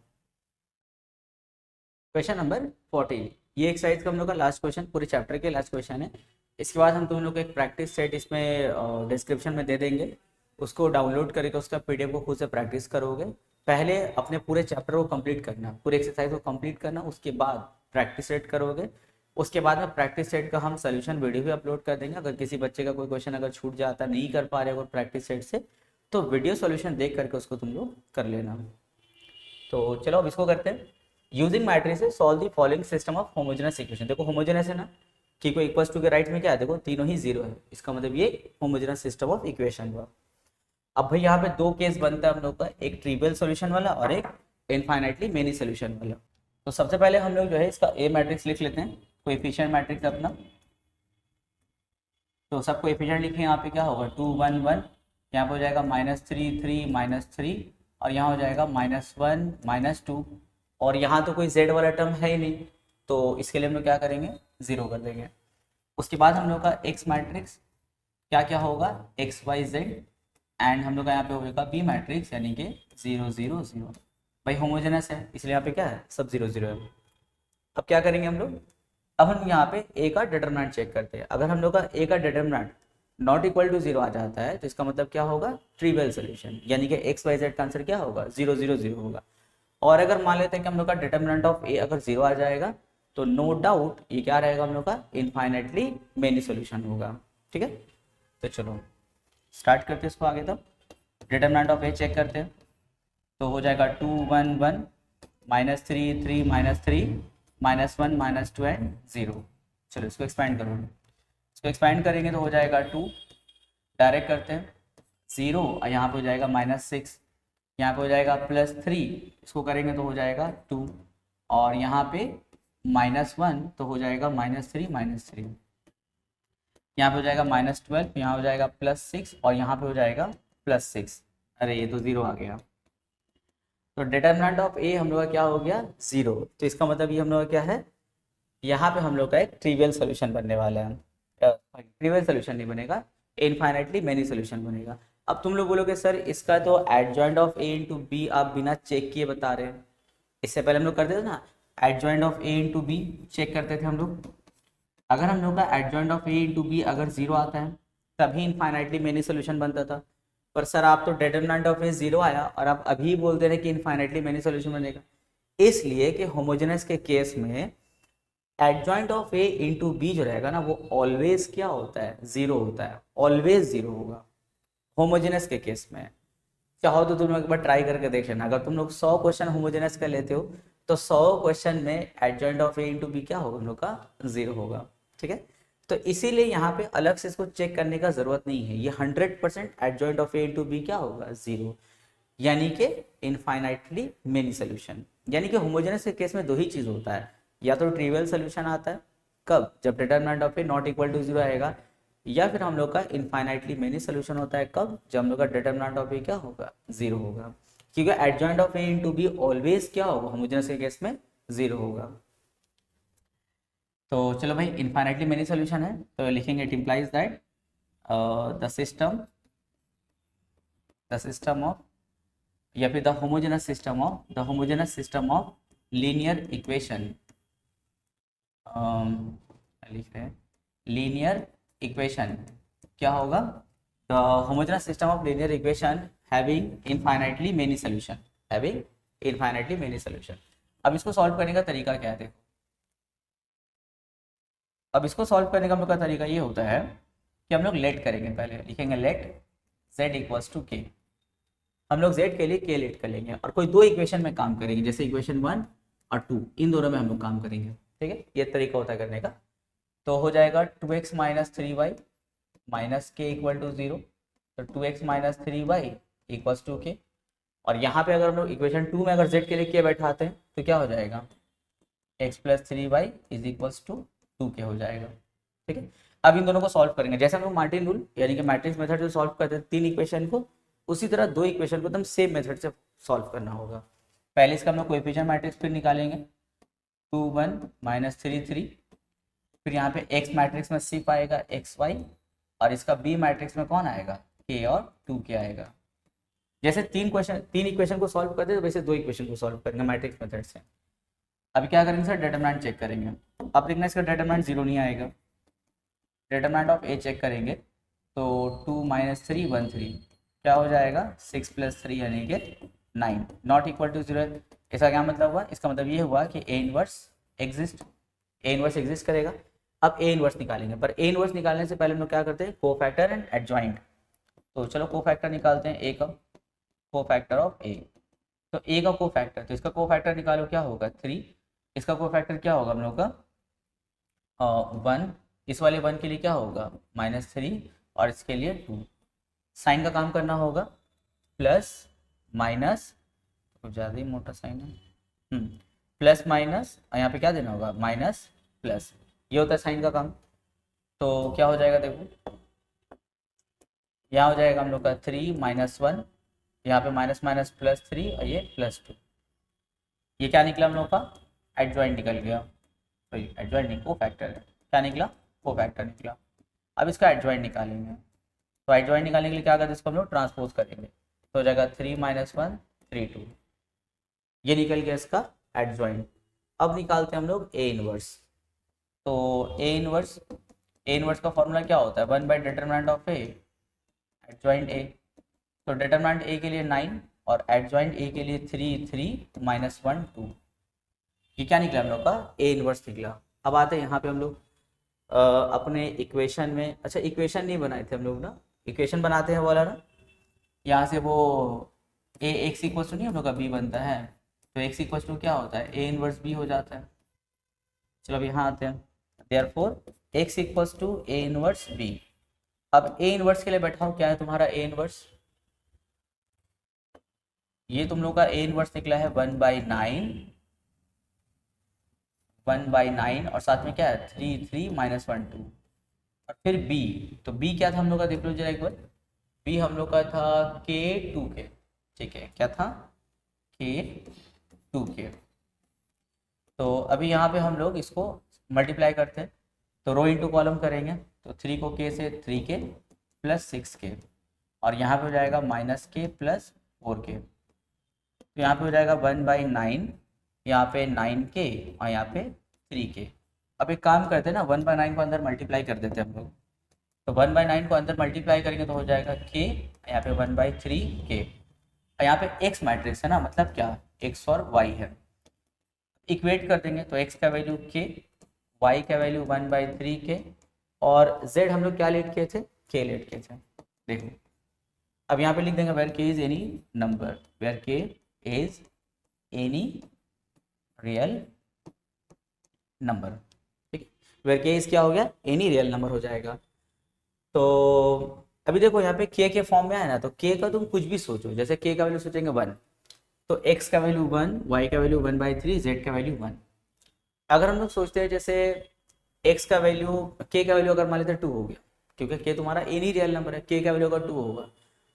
क्वेश्चन नंबर 14। ये एक्सरसाइज का हम लोग का लास्ट क्वेश्चन, पूरे चैप्टर के लास्ट क्वेश्चन है। इसके बाद हम तुम लोग को एक प्रैक्टिस सेट इसमें डिस्क्रिप्शन में दे देंगे, उसको डाउनलोड करके उसका पीडीएफ को खुद से प्रैक्टिस करोगे। पहले अपने पूरे चैप्टर को कंप्लीट करना, पूरे एक्सरसाइज को कंप्लीट करना, उसके बाद प्रैक्टिस सेट करोगे। उसके बाद में प्रैक्टिस सेट का हम सोल्यूशन वीडियो भी अपलोड कर देंगे। अगर किसी बच्चे का कोई क्वेश्चन अगर छूट जाता, नहीं कर पा रहे अगर प्रैक्टिस सेट से, तो वीडियो सोल्यूशन देख करके उसको तुम लोग कर लेना। तो चलो अब इसको करते हैं। Using matrices solve the following system of homogeneous equation. देखो होमोजेनस है ना, कि कोई इक्वल्स टू के राइट में क्या है, देखो तीनों ही 0 है, इसका मतलब ये होमोजेनस सिस्टम ऑफ इक्वेशन हुआ। अब भाई यहाँ पे दो केस बनता है हम लोग का, एक ट्रिवियल सॉल्यूशन वाला और एक इनफाइनाइटली मेनी सॉल्यूशन वाला। तो सबसे पहले हम लोग जो है इसका ए मैट्रिक्स लिख लेते हैं, कोएफिशिएंट मैट्रिक्स अपना। तो सब कोएफिशिएंट लिखें, यहाँ पे क्या होगा 2 1 1, यहाँ पे हो जाएगा -3 3 -3, और यहाँ हो जाएगा -1 -2, और यहाँ तो कोई z वाला टर्म है ही नहीं, तो इसके लिए हम लोग क्या करेंगे 0 कर देंगे। उसके बाद हम लोग का x मैट्रिक्स क्या क्या होगा x y z, एंड हम लोग का यहाँ पे होगा b मैट्रिक्स यानी कि 0 0 0। भाई होमोजेनस है इसलिए यहाँ पे क्या है सब 0 0 है। अब क्या करेंगे हम लोग, अब हम यहाँ पे a का डिटरमिनेंट चेक करते हैं। अगर हम लोग का a का डिटरमिनेंट नॉट इक्वल टू 0 आ जाता है तो इसका मतलब क्या होगा ट्रिवियल सोल्यूशन, यानी कि एक्स वाई जेड का आंसर क्या होगा 0 0 0 होगा। और अगर मान लेते हैं कि हम लोग का डिटरमिनेंट ऑफ ए अगर 0 आ जाएगा तो नो डाउट ये क्या रहेगा हम लोग का इनफाइनाइटली मेनी सोल्यूशन होगा। ठीक है, तो चलो स्टार्ट करते हैं इसको आगे। तब डिटरमिनेंट ऑफ ए चेक करते हैं, तो हो जाएगा 2 1 1 -3 3 -3 -1 -2 एंड 0। चलो इसको एक्सपेंड करो, इसको एक्सपेंड करेंगे तो हो जाएगा 2, डायरेक्ट करते हैं 0, यहाँ पे हो जाएगा -6, यहाँ पे हो जाएगा +3, इसको करेंगे तो हो जाएगा 2, और यहाँ पे -1 तो हो जाएगा -3 -3, यहाँ पे हो जाएगा -12, यहाँ हो जाएगा +6, और यहाँ पे हो जाएगा +6। अरे ये तो 0 आ गया, तो डिटरमिनेंट ऑफ ए हम लोग का क्या हो गया 0। तो इसका मतलब ये हम लोग का क्या है, यहाँ पे हम लोग का एक ट्रिवियल सोल्यूशन बनने वाला है। ट्रिवियल सोल्यूशन नहीं बनेगा, इनफाइनाइटली मेनी सोल्यूशन बनेगा। अब तुम लोग बोलोगे सर इसका तो adjoint of A into B आप बिना चेक किए बता रहे हैं। इससे पहले हम लोग करते थे ना adjoint of A into B check करते थे हम लोग। अगर हम लोग का adjoint of A into B अगर 0 आता है तभी इनफाइनाइटली मेनी सोल्यूशन बनता था। पर सर आप तो डिटरमिनेंट ऑफ ए 0 आया और आप अभी बोल दे रहे कि इनफाइनाइटली मेनी सोल्यूशन बनेगा। इसलिए कि होमोजेनस के केस में adjoint of A into B जो रहेगा ना वो ऑलवेज क्या होता है, 0 होता है, ऑलवेज 0 होगा होमोजेनस के केस में। चाहो तो तुम एक बार ट्राई करके देख लेना, अगर तुम लोग 100 क्वेश्चन होमोजेनस का लेते हो तो 100 क्वेश्चन में adjoint of A into B क्या होगा, हम लोग का 0 होगा। ठीक है, तो इसीलिए यहाँ पे अलग से इसको चेक करने का जरूरत नहीं है, ये 100% adjoint of A into B क्या होगा, 0, यानी कि इनफाइनाइटली मेनी सोल्यूशन। यानी कि होमोजेनस के केस में दो ही चीज होता है, या तो ट्रिवियल सोल्यूशन आता है कब, जब determinant of A not equal to 0 आएगा, या फिर हम लोग का इनफाइनाइटली मेनी सोल्यूशन होता है कब, जब हम लोग का डिटरमिनेंट ऑफ ए क्या होगा, 0 होगा। क्योंकि adjoint of A into be always क्या होगा होमोजेनस के केस में, 0 होगा। तो चलो भाई, इनफाइनाइटली मेनी सोल्यूशन है तो लिखेंगे it implies that the system of, या फिर the homogeneous system of linear equation, लिख रहे हैं लीनियर इक्वेशन क्या होगा, the homogeneous system of linear equation having infinitely many solution, अब इसको सॉल्व करने का तरीका क्या है, देखो अब इसको सॉल्व करने का हम लोग का तरीका ये होता है कि हम लोग लेट करेंगे, पहले लिखेंगे लेट z इक्वल्स टू के, हम लोग z के लिए k लेट कर लेंगे और कोई दो इक्वेशन में काम करेंगे, जैसे इक्वेशन 1 और 2, इन दोनों में हम लोग काम करेंगे। ठीक है, ये तरीका होता है करने का। तो हो जाएगा 2x माइनस 3y माइनस के इक्वल टू 0, तो 2x minus 3y equals to के, और यहाँ पे अगर हम लोग इक्वेशन 2 में अगर z के लिए k बैठाते हैं तो क्या हो जाएगा, x plus 3y is equals to 2k हो जाएगा। ठीक है, अब इन दोनों को सॉल्व करेंगे, जैसे हम लोग मार्टिन रूल यानी कि मैट्रिक्स मेथड से सॉल्व करते हैं 3 इक्वेशन को, उसी तरह 2 इक्वेशन को एकदम सेम मेथड से सॉल्व करना होगा। पहले इसका हम लोग कोएफिशिएंट मैट्रिक्स फिर निकालेंगे, 2 1 माइनस 3 3, फिर यहाँ पे x मैट्रिक्स में सिर्फ आएगा xy, और इसका b मैट्रिक्स में कौन आएगा, k और 2k आएगा। जैसे 3 इक्वेशन को सॉल्व करते हैं वैसे 2 इक्वेशन को सॉल्व करेंगे मैट्रिक्स मेथड से। अभी क्या करेंगे सर, डिटरमिनेंट चेक करेंगे। अब देखना इसका डिटरमिनेंट 0 नहीं आएगा, डिटरमिनेंट ऑफ a चेक करेंगे तो 2 माइनस 3 1 3 क्या हो जाएगा, 6 प्लस 3 यानी कि 9, नॉट इक्वल टू 0। इसका क्या मतलब हुआ, इसका मतलब ये हुआ कि a इनवर्स एग्जिस्ट करेगा। अब a इनवर्स निकालेंगे, पर a इनवर्स निकालने से पहले हम लोग क्या करते हैं, कोफैक्टर एंड एडजॉइंट। तो चलो कोफैक्टर निकालते हैं, a का कोफैक्टर ऑफ a, तो a का कोफैक्टर, तो इसका कोफैक्टर निकालो क्या होगा 3, इसका कोफैक्टर क्या होगा हम लोग का 1, इस वाले 1 के लिए क्या होगा -3 और इसके लिए 2। साइन का काम करना होगा, प्लस माइनस, कुछ ज़्यादा ही मोटा साइन है, प्लस माइनस, यहाँ पे क्या देना होगा माइनस प्लस, ये होता है साइन का काम। तो क्या हो जाएगा देखो, यहाँ हो जाएगा हम लोग का 3 माइनस 1, यहाँ पे माइनस माइनस प्लस 3 और ये प्लस 2, ये क्या निकला हम लोग का एडजॉइंट निकल गया, सॉरी एडजॉइंट नहीं कोफैक्टर है, क्या निकला कोफैक्टर निकला। अब इसका एडजॉइंट निकालेंगे, तो एडजॉइंट निकालने के लिए क्या करते हैं, इसको हम लोग ट्रांसपोज करेंगे, तो हो जाएगा 3 माइनस 1 3 2, ये निकल गया इसका एडजॉइंट। अब निकालते हैं हम लोग ए इनवर्स, तो ए इनवर्स का फॉर्मूला क्या होता है, 1 by determinant of A adjoint A, तो डिटरमिनेंट ए के लिए 9 और एडजॉइंट ए के लिए 3 3 माइनस 1 2, ये क्या निकला हम लोग का ए इनवर्स निकला। अब आते हैं यहाँ पे हम लोग अपने इक्वेशन में, अच्छा इक्वेशन नहीं बनाए थे हम लोग ना, इक्वेशन बनाते हैं वाला ना, यहाँ से वो ए एक्स इक्वल टू नहीं हम लोग का बी बनता है, तो एक्स इक्वल टू क्या होता है ए इनवर्स बी हो जाता है। चलो अब यहाँ आते हैं, therefore X equals to A inverse B. अब ए इनवर्स के लिए बैठाओ, क्या है तुम्हारा ए इनवर्स, ये तुम लोग का ए इनवर्स निकला है 1/9 और साथ में क्या है 3 3 माइनस 1 2, और फिर बी, तो बी क्या था हम लोग का देख लो जरा एक बार, बी हम लोग का था k 2k, ठीक है क्या था k 2k। तो अभी यहाँ पे हम लोग इसको मल्टीप्लाई करते हैं, तो रो इंटू कॉलम करेंगे, तो 3 को k से 3k प्लस 6k, और यहाँ पे हो जाएगा माइनस k प्लस 4k, तो यहाँ पे हो जाएगा 1/9, यहाँ पे 9k और यहाँ पे 3k। अब एक काम करते हैं ना, 1/9 को अंदर मल्टीप्लाई कर देते हैं हम लोग, तो 1/9 को अंदर मल्टीप्लाई करेंगे तो हो जाएगा k, यहाँ पे 1/3k। यहाँ पे x मैट्रिक्स है ना, मतलब क्या, x और y है। इक्वेट कर देंगे तो x का वैल्यू k, y का वैल्यू 1/3k, और z हम लोग क्या लेट किए थे, k लेट किए थे। देखो अब यहाँ पे लिख देंगे where k is any number, where k is any real number, ठीक है। वेयर k इज क्या हो गया, एनी रियल नंबर हो जाएगा। तो अभी देखो यहाँ पे k के फॉर्म में है ना, तो k का तुम कुछ भी सोचो, जैसे k का वैल्यू सोचेंगे 1, तो x का वैल्यू 1, y का वैल्यू 1/3, z का वैल्यू 1। अगर हम लोग सोचते हैं जैसे x का वैल्यू, k का वैल्यू अगर मान लेते 2 हो गया, क्योंकि k तुम्हारा एनी रियल नंबर है, k का वैल्यू अगर 2 होगा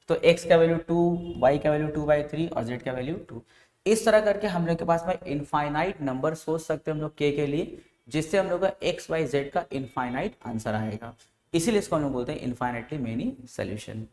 तो x का वैल्यू 2, y का वैल्यू 2/3 और z का वैल्यू 2। इस तरह करके हम लोग के पास में इनफाइनाइट नंबर सोच सकते हैं हम लोग k के लिए, जिससे हम लोग का x y z का इनफाइनाइट आंसर आएगा। इसीलिए इसको हम लोग बोलते हैं इनफाइनाइटली मेनी सोल्यूशन।